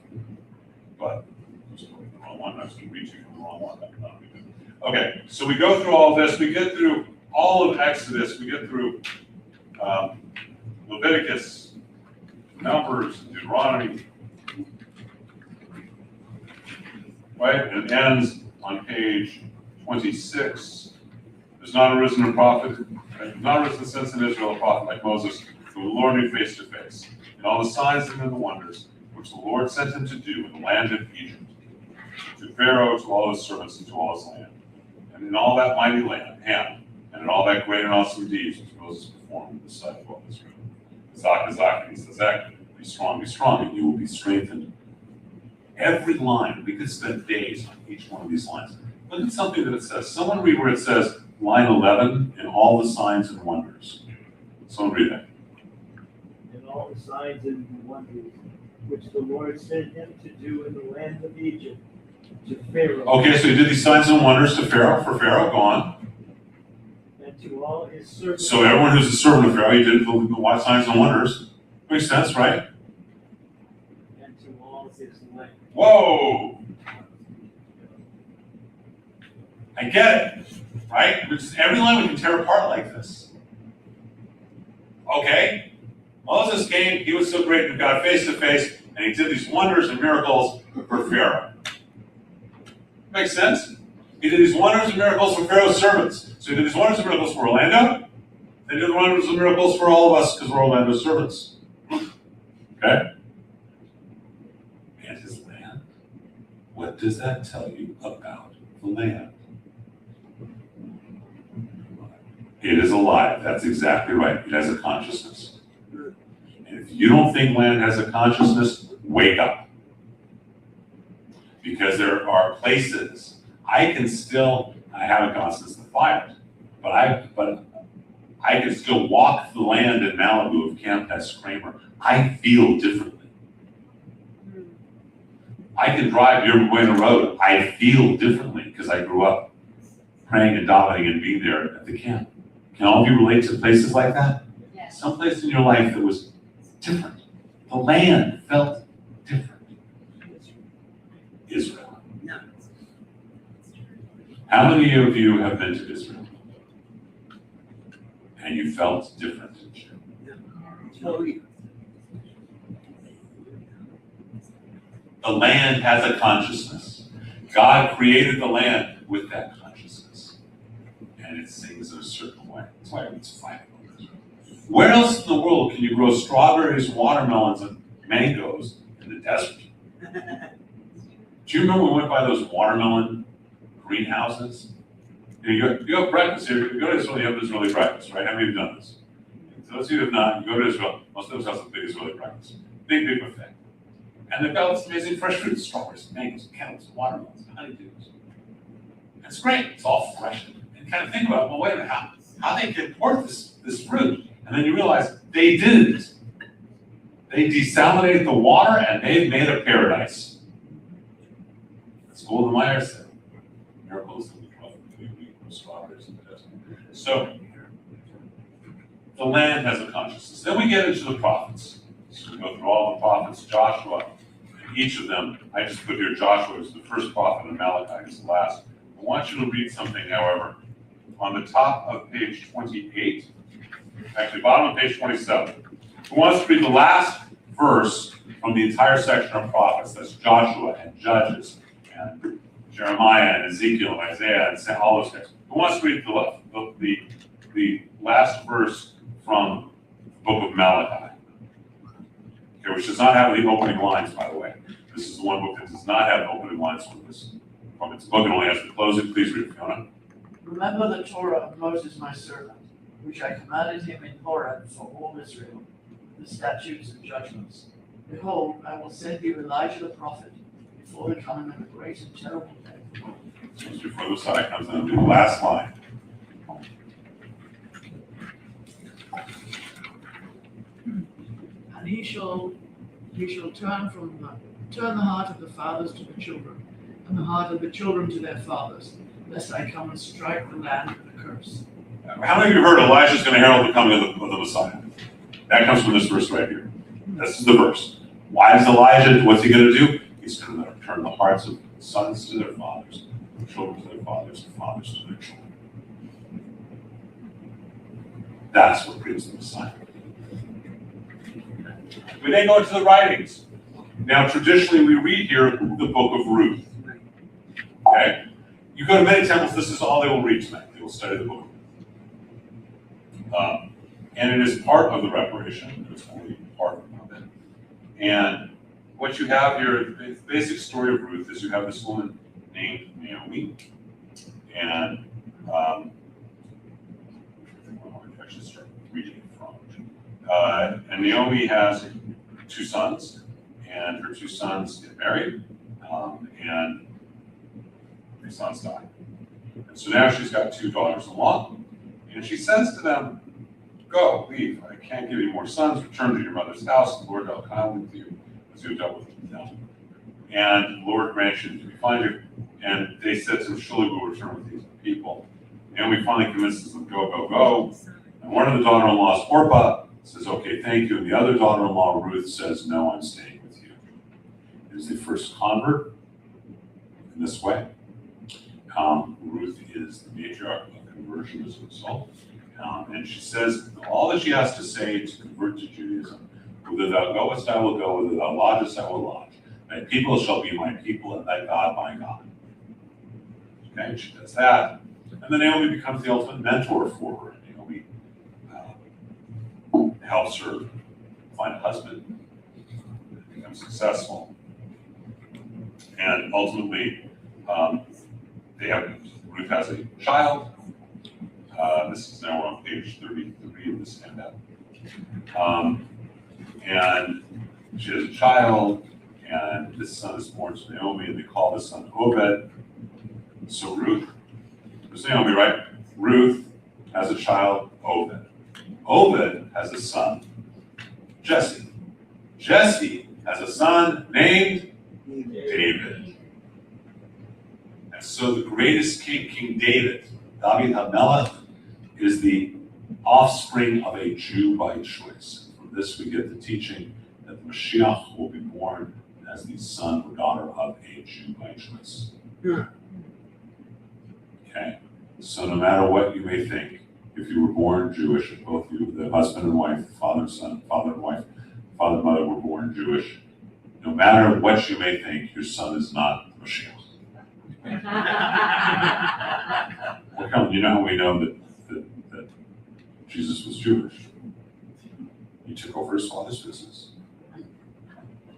But I was going the wrong one. I was going to read you the wrong one. Okay, so we go through all this. We get through all of Exodus. We get through Leviticus, Numbers, Deuteronomy. Right? And it ends on page 26. There's not arisen a prophet, right? Not arisen since in Israel a prophet like Moses, who the Lord knew face to face, and all the signs and the wonders which the Lord sent him to do in the land of Egypt, to Pharaoh, to all his servants, and to all his land. And in all that mighty land, and in all that great and awesome deeds which Moses performed in the sight of all Israel. Zach, he says, Zach, be strong, and you will be strengthened. Every line, we could spend days on each one of these lines. Look at something that it says. Someone read where it says, line 11, and all the signs and wonders. Someone read that. And all the signs and wonders which the Lord sent him to do in the land of Egypt, to Pharaoh. Okay, so he did these signs and wonders to Pharaoh, for Pharaoh, go on. And to all his servants. So everyone who's a servant of Pharaoh, he did the signs and wonders. Makes sense, right? And to all his land. Whoa! I get it, right? Because every line we can tear apart like this. Okay, Moses came, he was so great with God face to face, and he did these wonders and miracles for Pharaoh. Makes sense? He did these wonders and miracles for Pharaoh's servants. So he did these wonders and miracles for Orlando. They did the wonders and miracles for all of us because we're Orlando's servants. Okay? And his land. What does that tell you about the land? It is alive. That's exactly right. It has a consciousness. And if you don't think land has a consciousness, wake up. Because there are places, I haven't gone since the fires, but I can still walk the land in Malibu of Camp Kramer. I feel differently. I can drive your way the road. I feel differently because I grew up praying and davening and being there at the camp. Can all of you relate to places like that? Yes. Some place in your life that was different. The land felt different. Israel. How many of you have been to Israel? And you felt different? The land has a consciousness. God created the land with that consciousness. And it sings in a certain way. That's why it's fine. Where else in the world can you grow strawberries, watermelons, and mangoes in the desert? Do you remember we went by those watermelon greenhouses? You have breakfast here. You go to Israel, you have Israeli breakfast, right? How many of you have done this? For those of you who have not, you go to Israel, most of us have a big Israeli breakfast. Big buffet. And they've got this amazing fresh fruit, strawberries, mangoes, cantaloupes, watermelons, honeydews. It's great. It's all fresh. And kind of think about, well, wait a minute, how they can import this fruit? And then you realize they didn't. They desalinated the water and they've made a paradise. That's what Golda Meir said. Miracles that we grow strawberries in the desert. So the land has a consciousness. Then we get into the prophets. So we go through all the prophets, Joshua, and each of them. I just put here Joshua is the first prophet and Malachi is the last. I want you to read something, however, on the top of page 28, actually bottom of page 27. Who wants to read the last verse from the entire section of prophets? That's Joshua and Judges and Jeremiah and Ezekiel and Isaiah and all those guys. Who wants to read the last verse from the book of Malachi? Okay, which does not have any opening lines, by the way. This is the one book that does not have opening lines from its book. It only has the closing. Please read, Fiona. Remember the Torah of Moses my servant, which I commanded him in Horeb for all Israel, the statutes and judgments. Behold, I will send you Elijah the prophet before the coming of a great and terrible day. Just before the side comes in, I'll do the last line. And he shall turn the heart of the fathers to the children, and the heart of the children to their fathers, lest I come and strike the land with a curse. How many of you heard Elijah's going to herald the coming of the Messiah? That comes from this verse right here. This is the verse. Why is Elijah, what's he going to do? He's going to turn the hearts of sons to their fathers, children to their fathers, and fathers to their children. That's what brings the Messiah. We then go into the writings. Now, traditionally, we read here the book of Ruth. Okay? You go to many temples, this is all they will read tonight. They will study the book of Ruth. And it is part of the reparation. It's only part of it. And what you have here, the basic story of Ruth is you have this woman named Naomi. And I should start reading it from. And Naomi has 2 sons, and her 2 sons get married, and the sons die. And so now she's got 2 daughters-in-law, and she says to them, go, leave. I can't give you more sons. Return to your mother's house. The Lord dealt kindly with you as you have dealt with them. And the Lord grant you to be fine. And they said to him, surely we'll return with these people. And we finally convinces them, go, go, go. And one of the daughter-in-laws, Orpah, says, okay, thank you. And the other daughter-in-law, Ruth, says, no, I'm staying with you. It is the first convert in this way. Ruth is the matriarch of conversion as a result. And she says, all that she has to say to convert to Judaism, whither thou goest, I will go, whither thou lodgest, I will lodge. Thy people shall be my people, and thy God my God. Okay, she does that. And then Naomi becomes the ultimate mentor for her. Naomi helps her find a husband, become successful. And ultimately, Ruth has a child. This is now on page 33 of this handout. And she has a child, and this son is born to Naomi, and they call this son Obed. So Ruth, there's Naomi, right? Ruth has a child, Obed. Obed has a son, Jesse. Jesse has a son named David. And so the greatest king, King David, David HaMelech, is the offspring of a Jew by choice. From this we get the teaching that the Mashiach will be born as the son or daughter of a Jew by choice. Okay, so no matter what you may think, if you were born Jewish, if both you, the husband and wife, father and son, father and wife, father and mother were born Jewish, no matter what you may think, your son is not Mashiach. Well, come, you know how we know that Jesus was Jewish? He took over his father's business.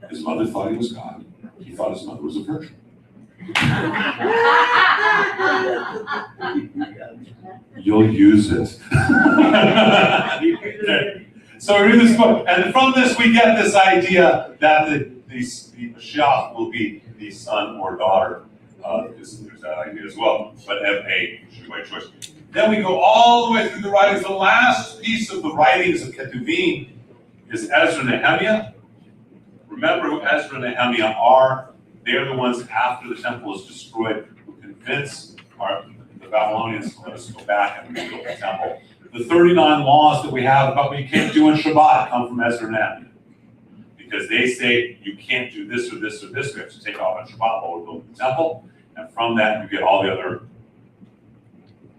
His mother thought he was God. He thought his mother was a virgin. You'll use it. So we read this book, and from this we get this idea that the Mashiach will be the son or daughter. There's that idea as well, but of a Jew by choice. Then we go all the way through the writings. The last piece of the writings of Ketuvim is Ezra and Nehemiah. Remember who Ezra and Nehemiah are. They're the ones after the temple is destroyed who convince the Babylonians to let us go back and rebuild the temple. The 39 laws that we have about what you can't do on Shabbat come from Ezra and Nehemiah. Because they say you can't do this or this or this. We have to take off on Shabbat while we're building the temple. And from that you get all the other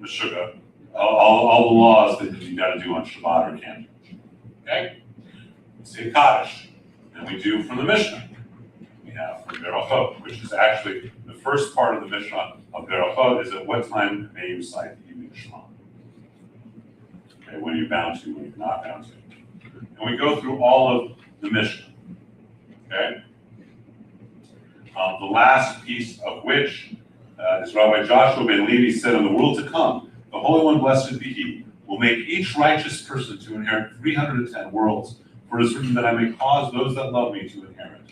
Meshuggah, all the laws that you got to do on Shabbat or can't do. Okay? We say Kaddish. And we do from the Mishnah. We have from Berachot, which is actually the first part of the Mishnah of Berachot is at what time may you recite the evening Shema. Okay, when you're bound to, when you're not bound to. And we go through all of the Mishnah. Okay? The last piece of which is Rabbi Joshua ben Levi said, in the world to come, the Holy One, blessed be He, will make each righteous person to inherit 310 worlds. For it is written that I may cause those that love me to inherit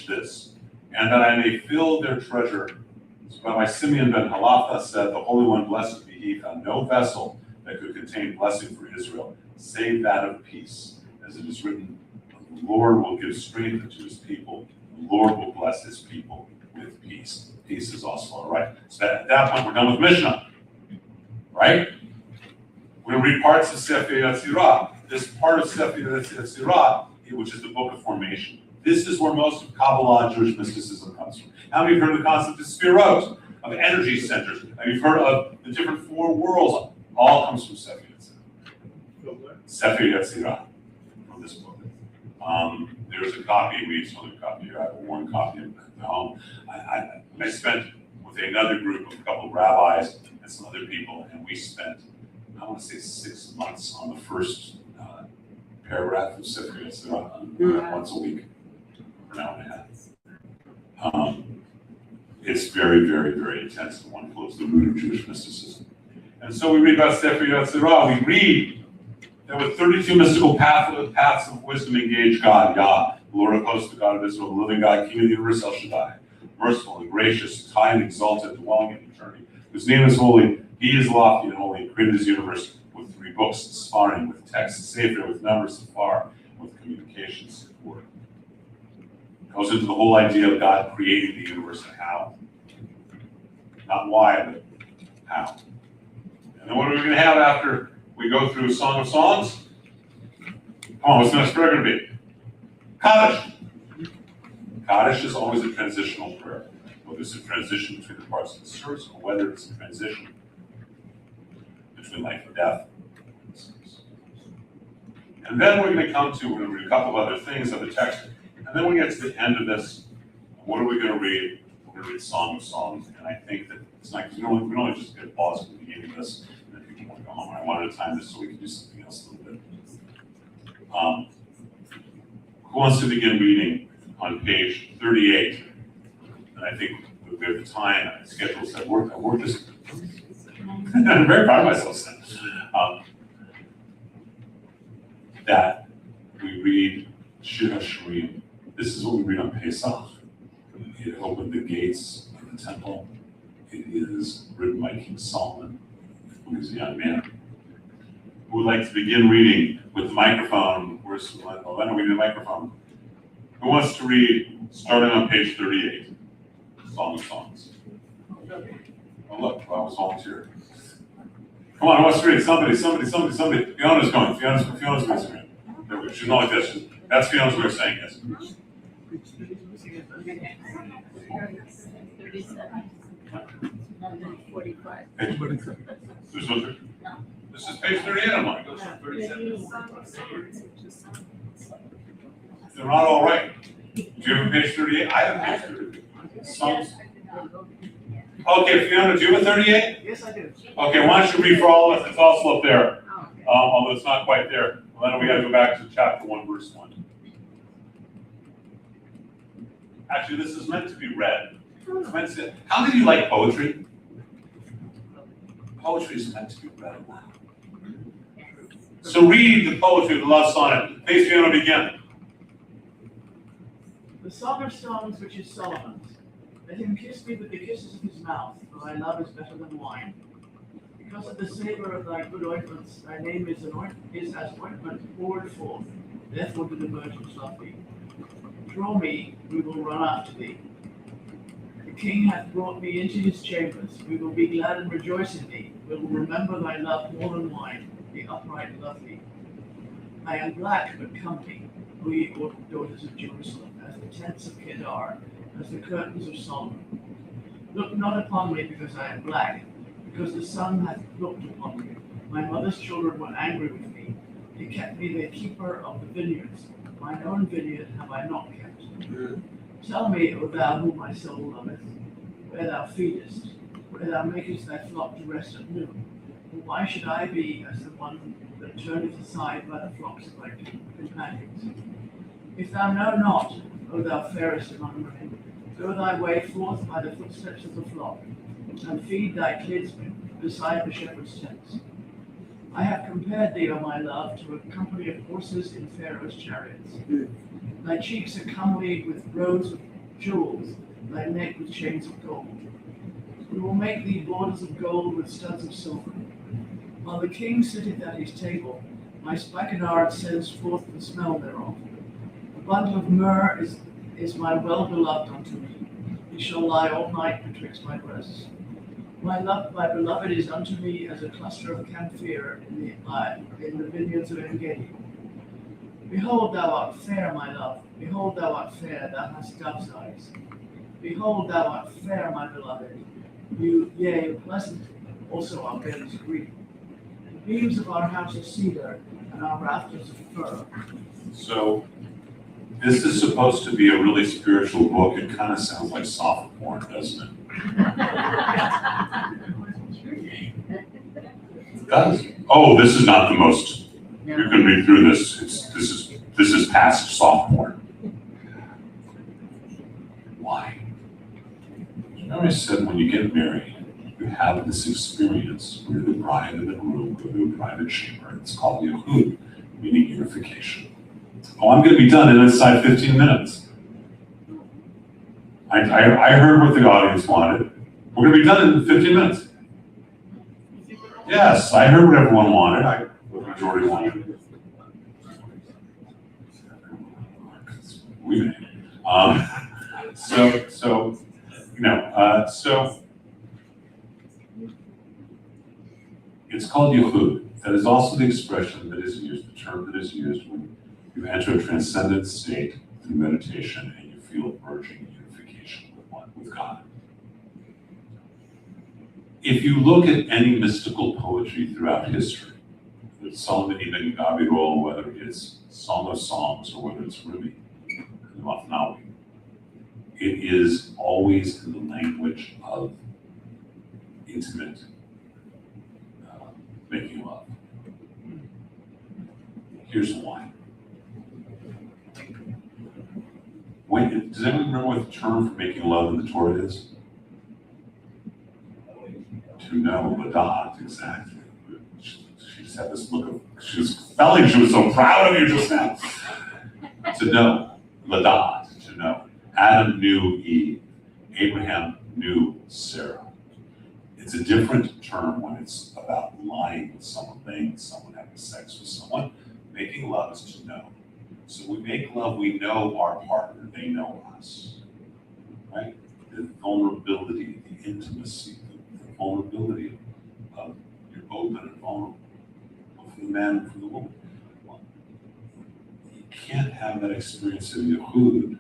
this, and that I may fill their treasure. So Rabbi Simeon ben Halaftha said, the Holy One, blessed be He, found no vessel that could contain blessing for Israel, save that of peace. As it is written, the Lord will give strength to His people. The Lord will bless His people with peace. Peace is also all right. So at that point, we're done with Mishnah, right? We're going to read parts of Sefer Yetzirah. This part of Sefer Yetzirah, which is the book of formation. This is where most of Kabbalah Jewish mysticism comes from. How many of you have heard of the concept of spherot, of energy centers? Have you heard of the different four worlds? All comes from Sefer Yetzirah. Sefer Yetzirah, from this book. There's a copy, we have another copy here. I have one copy at home. I spent with another group of a couple of rabbis and some other people, and we spent, I want to say 6 months on the first paragraph of Sefer Yetzirah, once a week, for an hour and a half. It's very, very, very intense, and one flows the root of Jewish mysticism. And so we read about Sefer Yetzirah. We read that with 32 mystical paths of wisdom engage God, Yah, the Lord of hosts, the God of Israel, the living God, King of the universe, El Shaddai, merciful and gracious, high and exalted, dwelling in eternity, whose name is holy. He is lofty and holy, and created his universe with 3 books, Sfarim, with text, Sefer, with numbers, Safar, with communications support. Goes into the whole idea of God creating the universe and how. Not why, but how. And then what are we going to have after we go through Song of Songs? Come on, what's the next prayer going to be? Kaddish. Kaddish is always a transitional prayer. Whether it's a transition between the parts of the service or whether it's a transition between life and death. And then we're going to come to, we're going to read a couple of other things of the text. And then when we get to the end of this, what are we going to read? We're going to read Song of Songs. And I think that it's not, we don't only just get a pause at the beginning of this, and then people want to go home. I wanted to time this so we can do something else a little bit. Who wants to begin reading on page 38? And I think we have the time and schedules that work. I work this. I'm very proud of myself, Sam. That we read Shir HaShirim This is what we read on Pesach. It opened the gates of the temple. It is written by King Solomon when he was a young man. Who would like to begin reading with the microphone? Where's Elena? We need a microphone. Who wants to read starting on page 38? Song of Songs. Oh, look, I was volunteering. Come on, who wants to read? Somebody. Fiona's going. Fiona's going to read. There we go. She's not like this. That's Fiona's way of saying yes. 37. 45. This is page 38 on mine. Goes from 37. They're not all right. Do you have a page 38? I have page 38. Songs. Okay, Fiona, do you have a 38? Yes, I do. Okay, why don't you read for all of us? It's also up there, although it's not quite there. Well, then we got to go back to chapter 1, verse 1. Actually, this is meant to be read. How many of you like poetry? Poetry is meant to be read aloud. So read the poetry of the love sonnet. Please, Fiona, begin. The Song of Songs, which is Solomon's. Let him kiss me with the kisses of his mouth, for thy love is better than wine. Because of the savor of thy good ointments, thy name is as ointment poured forth. Therefore do the virgins love thee. Draw me, we will run after thee. The king hath brought me into his chambers. We will be glad and rejoice in thee. We will remember thy love more than wine. The upright love thee. I am black but comely, O ye daughters of Jerusalem, as the tents of Kedar, as the curtains of Solomon. Look not upon me because I am black, because the sun hath looked upon me. My mother's children were angry with me. They kept me the keeper of the vineyards. Mine own vineyard have I not kept. Tell me, O thou whom my soul loveth, where thou feedest, where thou makest thy flock to rest at noon. For why should I be as the one that turneth aside by the flocks of thy companions? If thou know not, O thou fairest among women, go thy way forth by the footsteps of the flock, and feed thy kinsmen beside the shepherd's tents. I have compared thee, O my love, to a company of horses in Pharaoh's chariots. Thy cheeks are comely with rows of jewels, thy neck with chains of gold. We will make thee borders of gold with studs of silver. While the king sitteth at his table, my spikenard sends forth the smell thereof. A bundle of myrrh is my well-beloved unto me. He shall lie all night betwixt my breasts. My beloved is unto me as a cluster of camphor in the vineyards of En-Gedi. Behold, thou art fair, my love. Behold, thou art fair, thou hast dove's eyes. Behold, thou art fair, my beloved. Yea, pleasant also our bed is green. The beams of our house are cedar, and our rafters of fir. So, this is supposed to be a really spiritual book. It kind of sounds like soft porn, doesn't it? It does. Oh, this is not the most. You can read through this. This is past soft porn. Why? Remember I said when you get married, you have this experience where the bride and the groom go to a private chamber. It's called Yahud, meaning unification. Oh, I'm going to be done inside 15 minutes. I heard what the audience wanted. We're going to be done in 15 minutes. Yes, I heard what everyone wanted. What the majority wanted. We made it. So it's called Yahud. That is also the expression that is used, the term that is used when you enter a transcendent state through meditation and you feel merging unification with God. If you look at any mystical poetry throughout history, whether it's Solomon ibn Gabirol, whether it's Song of Songs, or whether it's Rumi, it is always in the language of intimate making love. Here's why. Does anyone remember what the term for making love in the Torah is? To know, ladat, exactly. She just had this look of, she was so proud of you just now. To know, ladat. Adam knew Eve. Abraham knew Sarah. It's a different term when it's about lying with someone, laying with someone, having sex with someone. Making love is to know. So we make love, we know our partner, they know us, right? The vulnerability, the intimacy, the vulnerability of you're open and vulnerable for the man and for the woman. Well, you can't have that experience of Yehud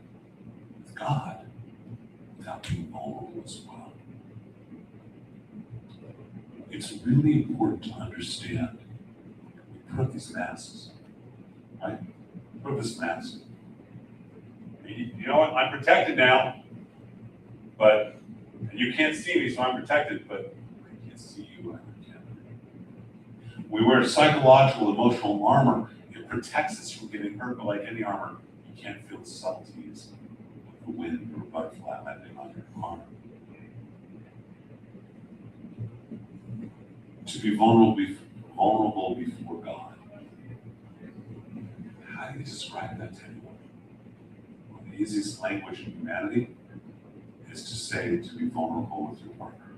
with God without being vulnerable as well. It's really important to understand we put up these masks, right? Put up this mask. You know what? I'm protected now, but you can't see me, so I'm protected, but I can't see you either, can I? We wear psychological, emotional armor. It protects us from getting hurt, but like any armor, you can't feel the subtleties of the wind or a butterfly landing on your arm. To be vulnerable before God. How do you describe that to anyone? Well, the easiest language in humanity is to say to be vulnerable with your partner.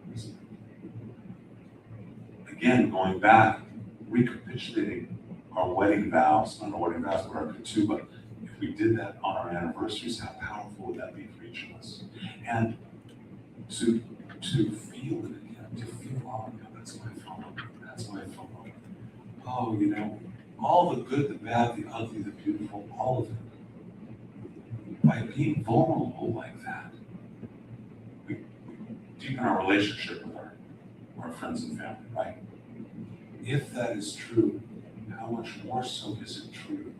Again, going back, recapitulating our wedding vows, not our wedding vows, but our ketubah. If we did that on our anniversaries, how powerful would that be for each of us? And to feel it again, to feel, oh, yeah, that's my phone. That's my phone. Oh, you know, all the good, the bad, the ugly, the beautiful, all of it. By being vulnerable like that, we deepen our relationship with our friends and family, right? If that is true, how much more so is it true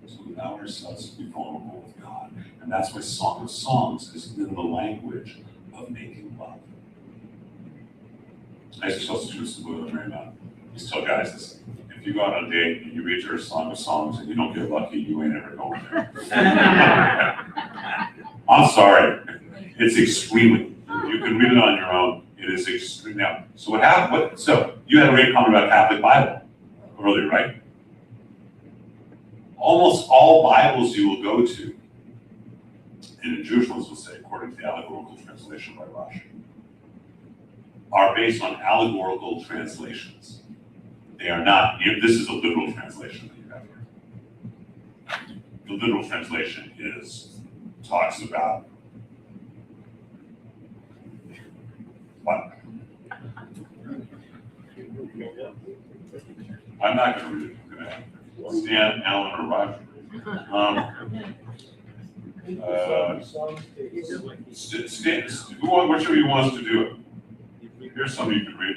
to allow ourselves to be vulnerable with God? And that's why Song of Songs is in the language of making love. I used to tell students to go to Marymount. I used to tell guys this: if you go out on a date and you read your Song of Songs and you don't get lucky, you ain't ever going there. I'm sorry. It's extremely. You can read it on your own. It is extreme. Now, so what happened? So you had a great comment about Catholic Bible earlier, right? Almost all Bibles you will go to, and in Jewish ones will say, according to the allegorical translation by Rashi, are based on allegorical translations. They are not. This is a literal translation that you have here. The literal translation talks about what? I'm not going to read it. I'm going to Stan, Alan, or Roger. Whichever you want us to do it. Here's something you can read.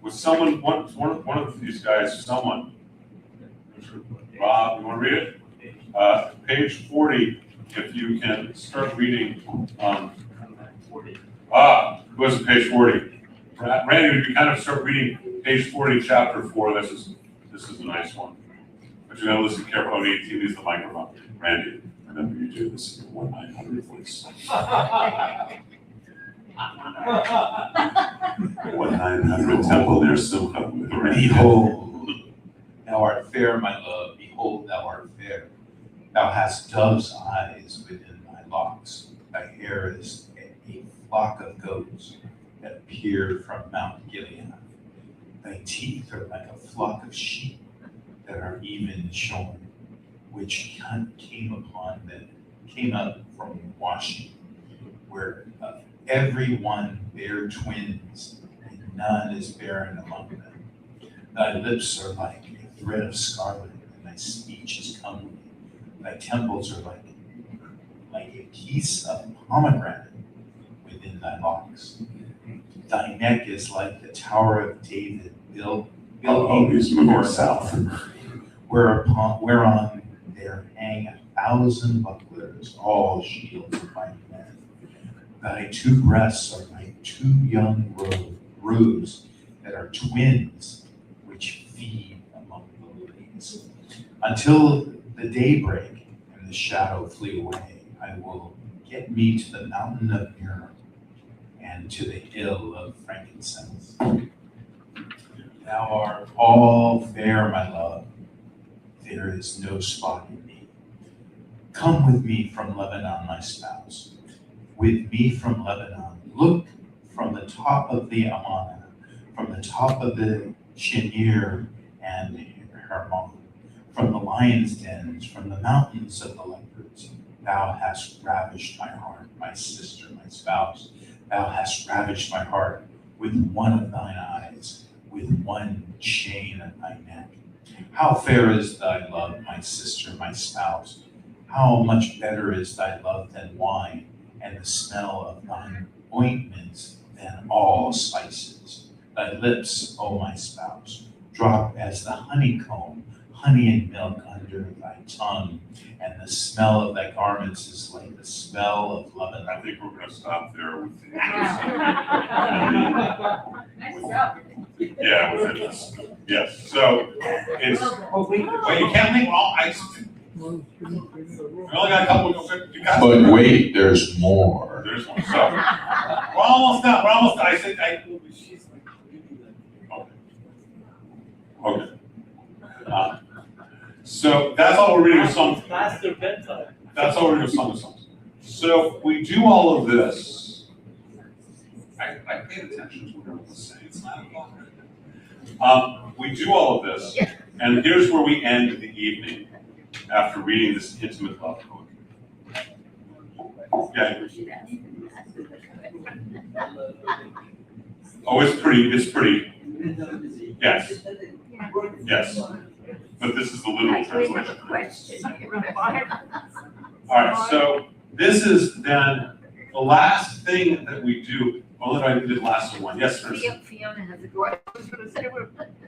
With someone, one of these guys, someone. Rob, you want to read it? Page 40. If you can start reading. Who has page 40? Randy, if you kind of start reading page 40, chapter 4. This is a nice one. But you gotta listen carefully. On 18 is the microphone. Randy, remember you do this in your 1-900 voice. 1-900 temple near Simcha with Randy. Behold, thou art fair, my love. Behold, thou art fair. Thou hast dove's eyes within thy locks. Thy hair is a flock of goats that appeared from Mount Gilead. Thy teeth are like a flock of sheep that are even shorn, which came up from washing, where every one bare twins, and none is barren among them. Thy lips are like a thread of scarlet, and thy speech is comely. Thy temples are like a piece of pomegranate within thy locks. Thy neck is like the Tower of David, built he's moving south. Whereon there hang 1,000 bucklers, all shields of mighty men. Thy two breasts are like two young roos that are twins, which feed among the lilies. Until the daybreak and the shadow flee away, I will get me to the mountain of myrrh and to the hill of frankincense. Thou art all fair, my love. There is no spot in thee. Come with me from Lebanon, my spouse. With me from Lebanon. Look from the top of the Amana, from the top of the Shinir and Hermon, from the lion's dens, from the mountains of the leopards. Thou hast ravished my heart, my sister, my spouse. Thou hast ravished my heart with one of thine eyes, with one chain of thy neck. How fair is thy love, my sister, my spouse. How much better is thy love than wine, and the smell of thine ointments than all spices. Thy lips, O my spouse, drop as the honeycomb, honey and milk under thy tongue, and the smell of thy garments is like the smell of Lebanon. I think we're gonna stop there with the. Yeah, with this, yes, so it's, well, you can't leave, well, we only got a couple, you got. But wait, there's more. There's one, so, we're almost done, I said, okay. So that's all we're reading, some. Faster bedtime. That's all we're doing, some of the songs. So we do all of this. I paid attention to what everyone was saying. It's 9 o'clock right now. We do all of this, and here's where we end the evening after reading this intimate love poetry. Yeah. Oh, it's pretty. Yes. Yes. But this is the literal translation. All right, so this is then the last thing that we do. Well, that I did last one. Yes, sir. Fiona has a question. I was gonna say,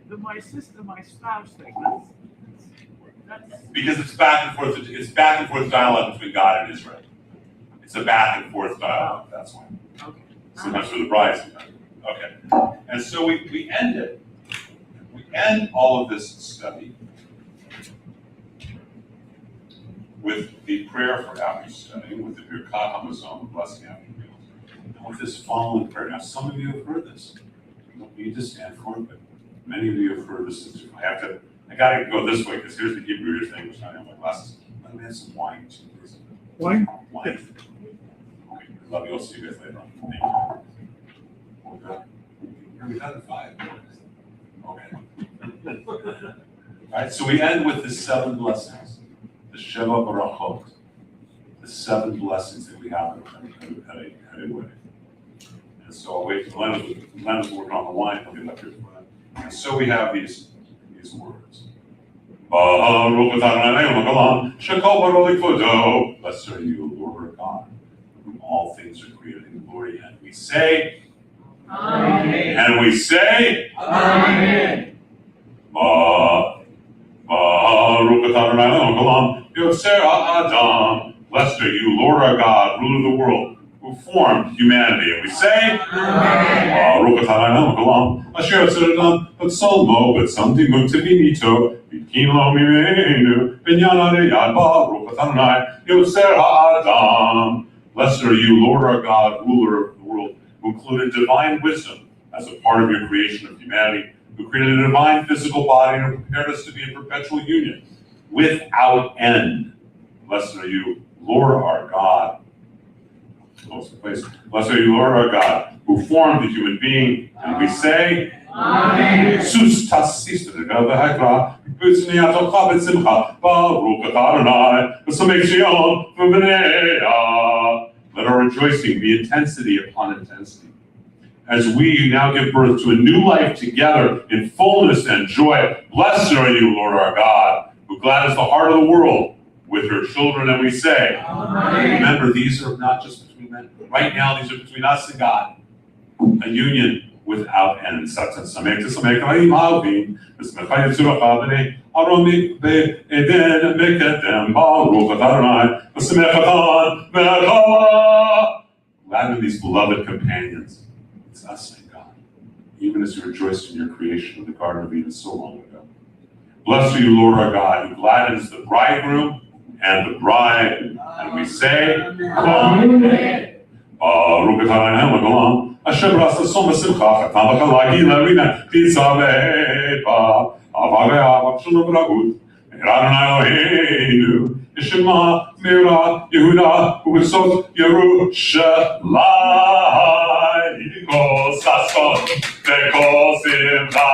the my sister, my spouse thing, that's. Because it's back and forth. It's back and forth dialogue between God and Israel. It's a back and forth dialogue. That's why. Okay. Sometimes for the bride, sometimes. Okay. And so we end it. We end all of this study with the prayer for after study, with the Birkat HaMazon, the blessing after meals, and with this following prayer. Now, some of you have heard this. You don't need to stand for it, but many of you have heard this. I gotta go this way, because here's the Hebrew you're saying, which I don't have my glasses. Let me have some wine too, please. Wine? Wine. Okay, love you. I'll see you guys later on. Thank you. Okay. We've had 5 minutes. Okay. All right, so we end with the 7 blessings, the Sheva Barachot, the 7 blessings that we have at a wedding. And so I'll wait for Leonard's working on the wine, he'll get up here for that. And so we have these words. Blessed are you, Lord our God, whom all things are created in glory. And we say, Amen. And we say, Amen. Blessed are you, Lord our God, ruler of the world, who formed humanity. And we say, Amen. Blessed are you, Lord our God, ruler of the world, who included divine wisdom as a part of your creation of humanity, who created a divine physical body and prepared us to be in perpetual union without end. Blessed are you, Lord our God. Blessed are you, Lord our God, who formed the human being. And we say, Amen. Let our rejoicing be intensity upon intensity, as we now give birth to a new life together in fullness and joy. Blessed are you, Lord our God, who gladdens the heart of the world with your children. And we say, Amen. Remember, these are not just between men. Right now, these are between us and God. A union without end. Gladden these beloved companions. It's us and God, even as you rejoiced in your creation of the Garden of Eden so long ago. Blessed are you, Lord our God, who gladdens the bridegroom and the bride. And we say, Amen. Shema, Mira, Yehuda, Usot, Yerushalayim. Kol sason, vekol simcha,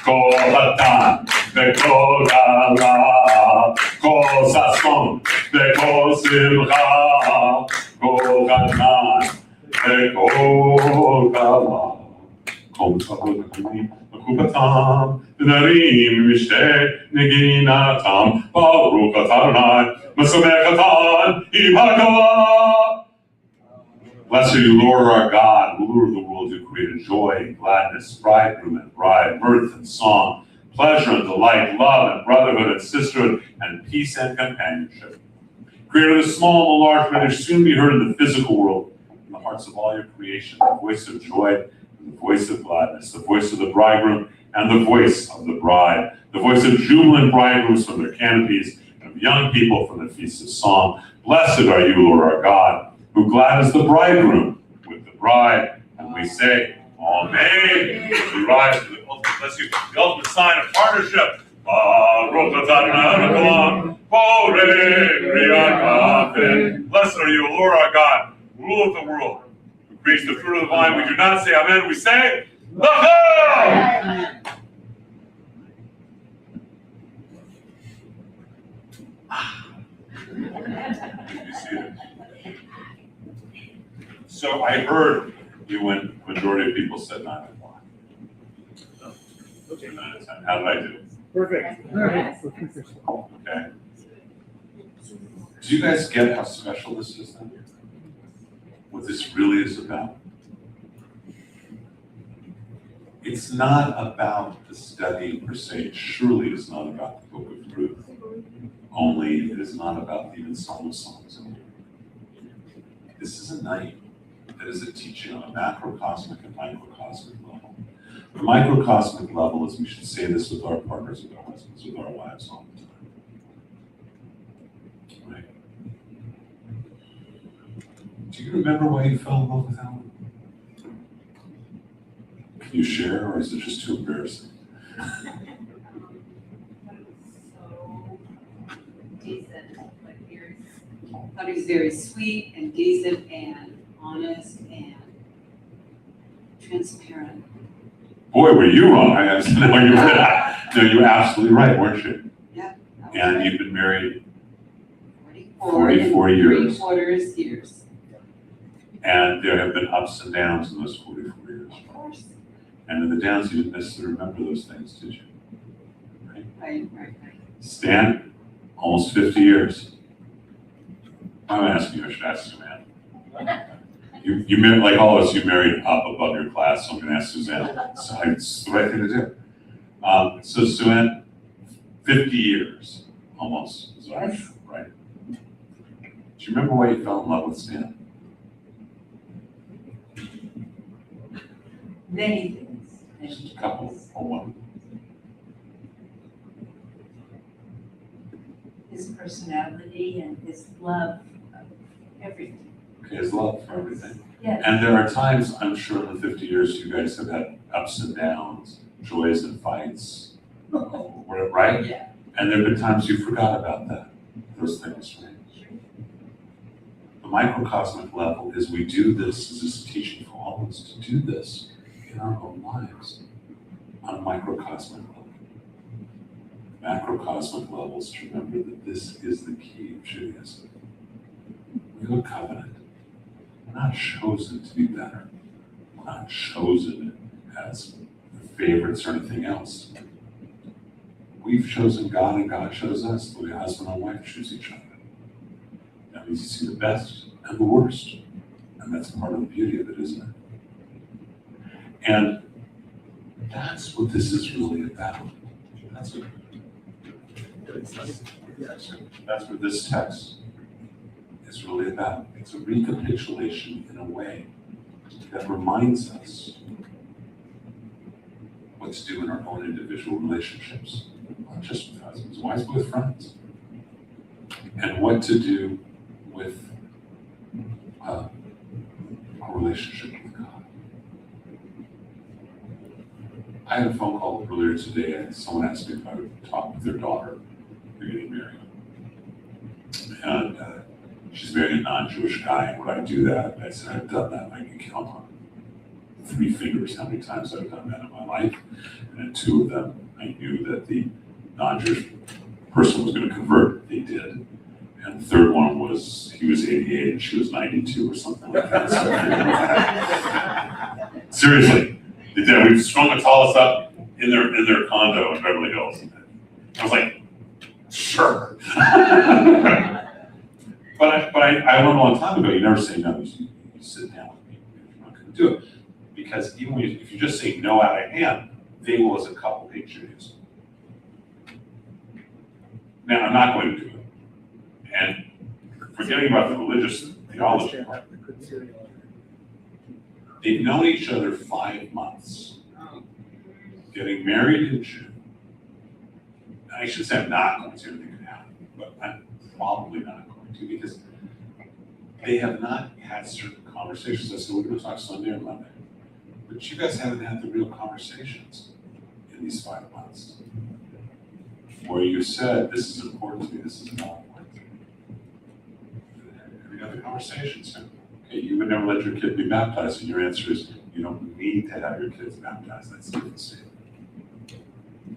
kol hatan, vekol gala, kol sason, vekol simcha, kol hatan, vekol gala. Kol tzavot Kubatam, Narim, Mishte, Neginatam, Baruch Adonai, Masamechatan, Imakalah. Blessed are you, Lord our God, ruler of the world, who created joy and gladness, bridegroom and bride, mirth and song, pleasure and delight, love and brotherhood and sisterhood, and peace and companionship. Creator of the small and the large, may there soon be heard in the physical world, in the hearts of all your creation, the voice of joy, the voice of gladness, the voice of the bridegroom, and the voice of the bride, the voice of jubilant bridegrooms from their canopies, and of young people from the feasts of song. Blessed are you, Lord our God, who gladdens the bridegroom with the bride. And we say, Amen. We rise to the ultimate, bless you, the ultimate sign of partnership. Blessed are you, Lord our God, rule of the world, who creates the fruit of the vine. We do not say amen, we say, L'chaim! So I heard you when majority of people said 9 o'clock. Okay. 9 to 10. How did I do? Perfect. Okay. Do you guys get how special this is then? What this really is about? It's not about the study per se. It surely is not about the book of Ruth. Only it is not about even Song of Songs. This is a night that is a teaching on a macrocosmic and microcosmic level. The microcosmic level is we should say this with our partners, with our husbands, with our wives all the time. Right? Do you remember why you fell in love with Alan? Can you share, or is it just too embarrassing? Decent, like thought he was very sweet and decent and honest and transparent. Boy, were you wrong. No, you were absolutely right, weren't you? Yeah. And you've been married 44 years. 3/4 years. And there have been ups and downs in those 44 years. Of course. And in the downs, you didn't necessarily remember those things, did you? Right. Stan, almost 50 years. I'm asking you, I should ask Suzanne. You married, like all of us, you married up above your class, so I'm gonna ask Suzanne. So it's the right thing to do. So Suzanne, 50 years, almost, is what I'm sure, right? Do you remember why you fell in love with Stan? Many things. Just a couple, or one? His personality and his love of everything. Okay, his love for everything. Yes. And there are times, I'm sure in the 50 years, you guys have had ups and downs, joys and fights, right? Yeah. And there have been times you forgot about those things, right? The microcosmic level is we do this, this is a teaching for all of us to do this in our own lives on a microcosmic level. Macrocosmic levels to remember that this is the key of Judaism. We have a covenant. We're not chosen to be better. We're not chosen as favorites or anything else. We've chosen God and God chose us, the way husband and wife choose each other. That means you see the best and the worst. And that's part of the beauty of it, isn't it? And that's what this is really about. That's what this text is really about. It's a recapitulation in a way that reminds us what to do in our own individual relationships, not just with husbands, wives, but with friends, and what to do with our relationship with God. I had a phone call earlier today, and someone asked me if I would talk with their daughter. They're getting married. And she's married a non-Jewish guy, and when I do that, I said, I've done that, I can count on 3 fingers how many times I've done that in my life. And in 2 of them, I knew that the non-Jewish person was gonna convert, they did. And the 3rd one was, he was 88 and she was 92 or something like that. So, seriously, they did. We strung the tallest up in their condo in Beverly Hills. I was like, sure. But I learned a long time ago, you never say no, you sit down with people if you're not gonna do it. Because even if you just say no out of hand, they will as a couple hate Judaism. Now, I'm not going to do it. And forgetting about the religious theology part, they've known each other 5 months, getting married in June. I should say I'm not going to, anything could happen, but I'm probably not going to because they have not had certain conversations. I said, we're going to talk Sunday or Monday. But you guys haven't had the real conversations in these 5 months. Where you said, this is important to me, this is not important to me. Have you had the conversations? Okay, you would never let your kid be baptized, and your answer is, you don't need to have your kids baptized. That's a different statement.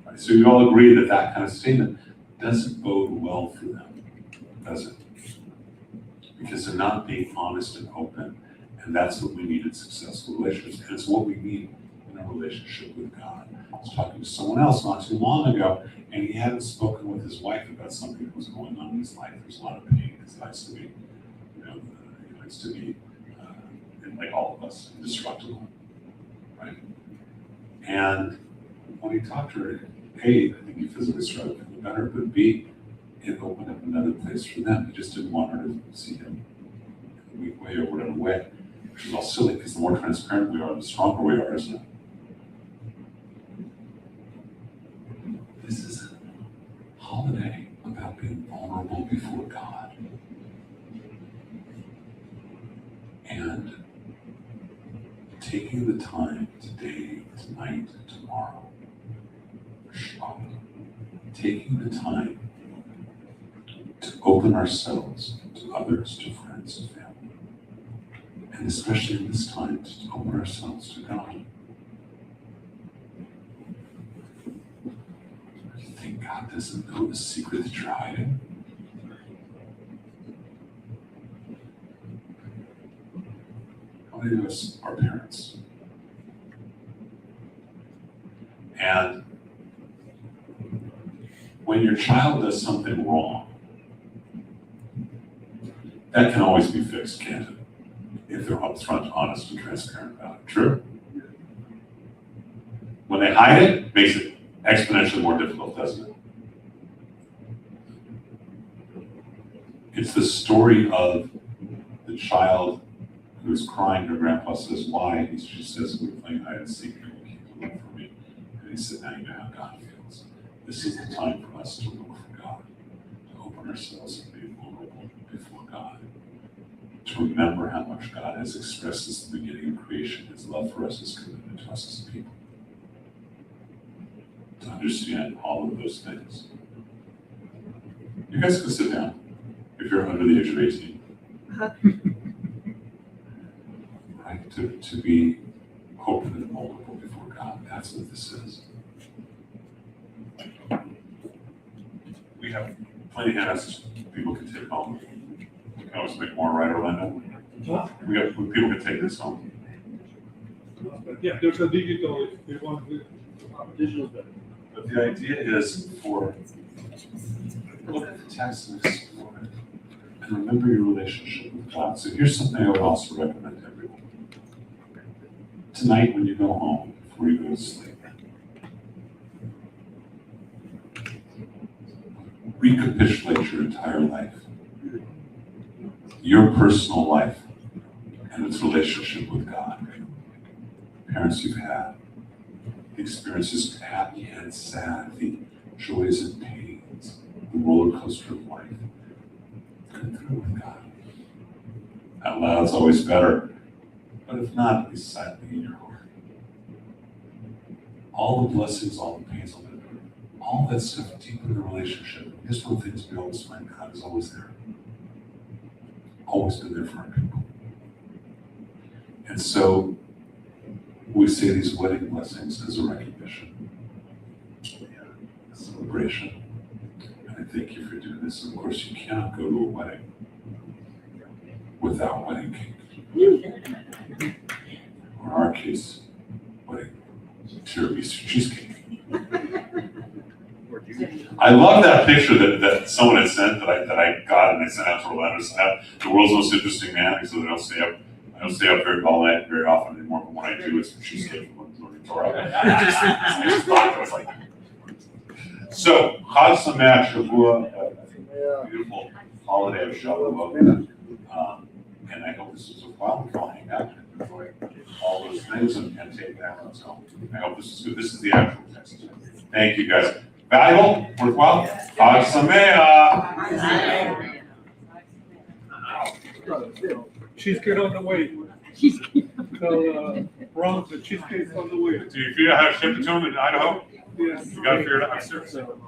Right, so you all agree that that kind of statement doesn't bode well for them, does it? Because they're not being honest and open, and that's what we need in successful relationships, and it's what we need in a relationship with God. I was talking to someone else not too long ago, and he hadn't spoken with his wife about something that was going on in his life. There's a lot of pain. He likes to be, he likes to be, and like all of us, indestructible, right? And when he talked to her, A, I think he physically started feeling better, but B, it opened up another place for them. He just didn't want her to see him in a weak way or whatever way, which is all silly because the more transparent we are, the stronger we are, isn't it? This is a holiday about being vulnerable before God. And taking the time today, tonight, tomorrow, for Shavuot, taking the time to open ourselves to others, to friends and family, and especially in this time to open ourselves to God. You think God doesn't know the secret that you're hiding? How many of us are parents? And when your child does something wrong, that can always be fixed, can't it? If they're upfront, honest, and transparent about it. True? When they hide it, it makes it exponentially more difficult, doesn't it? It's the story of the child who's crying. Her grandpa says, why? She says, we're playing hide and seek, and you can't look for me. And he said, now you know how God feels. This is the time for us to look for God, to open ourselves and be vulnerable before God, to remember how much God has expressed since the beginning of creation, his love for us, his commitment to us as people. To understand all of those things. You guys can sit down if you're under the age of 18. Right? To be open and vulnerable before God. That's what this is. We have plenty of hands people can take home. We can always make more, right, Orlando? People can take this home. Yeah, there's a digital, if they want to, digital better. But the idea is for, look at the text and explore it, and remember your relationship with God. So here's something I would also recommend to everyone. Tonight when you go home, before you go to sleep, recapitulate your entire life, your personal life, and its relationship with God. Parents you've had, the experiences happy and sad, the joys and pains, the roller coaster of life. Come through with God. Out loud's always better, but if not, at least silently in your heart. All the blessings, all the pains, all that stuff deep in the relationship. Here's one of the things we always find: God is always there. always been there for our people. And so we say these wedding blessings as a recognition, a celebration. And I thank you for doing this. And of course, you cannot go to a wedding without wedding cake. Or in our case, wedding tiramisu cheesecake. I love that picture that someone had sent that I got and I sent out to Orlando. The world's most interesting man. He said I don't stay up very all night very often anymore, but when I do, it's for cheesecake from learning Torah. I just thought it was like. So, Chag Sameach Shavuot, beautiful holiday of Shavuot. And I hope this is a while we all hang out and enjoy all those things and take that on. So I hope this is good. This is the actual text. Thank you guys. Valuable, worthwhile. Chag Sameach. Cheesecake on the way. Tell Ron the cheesecake's on the way. Do you figure out how to ship it to him in Idaho? Yes. You gotta figure it out. I'm serious. So,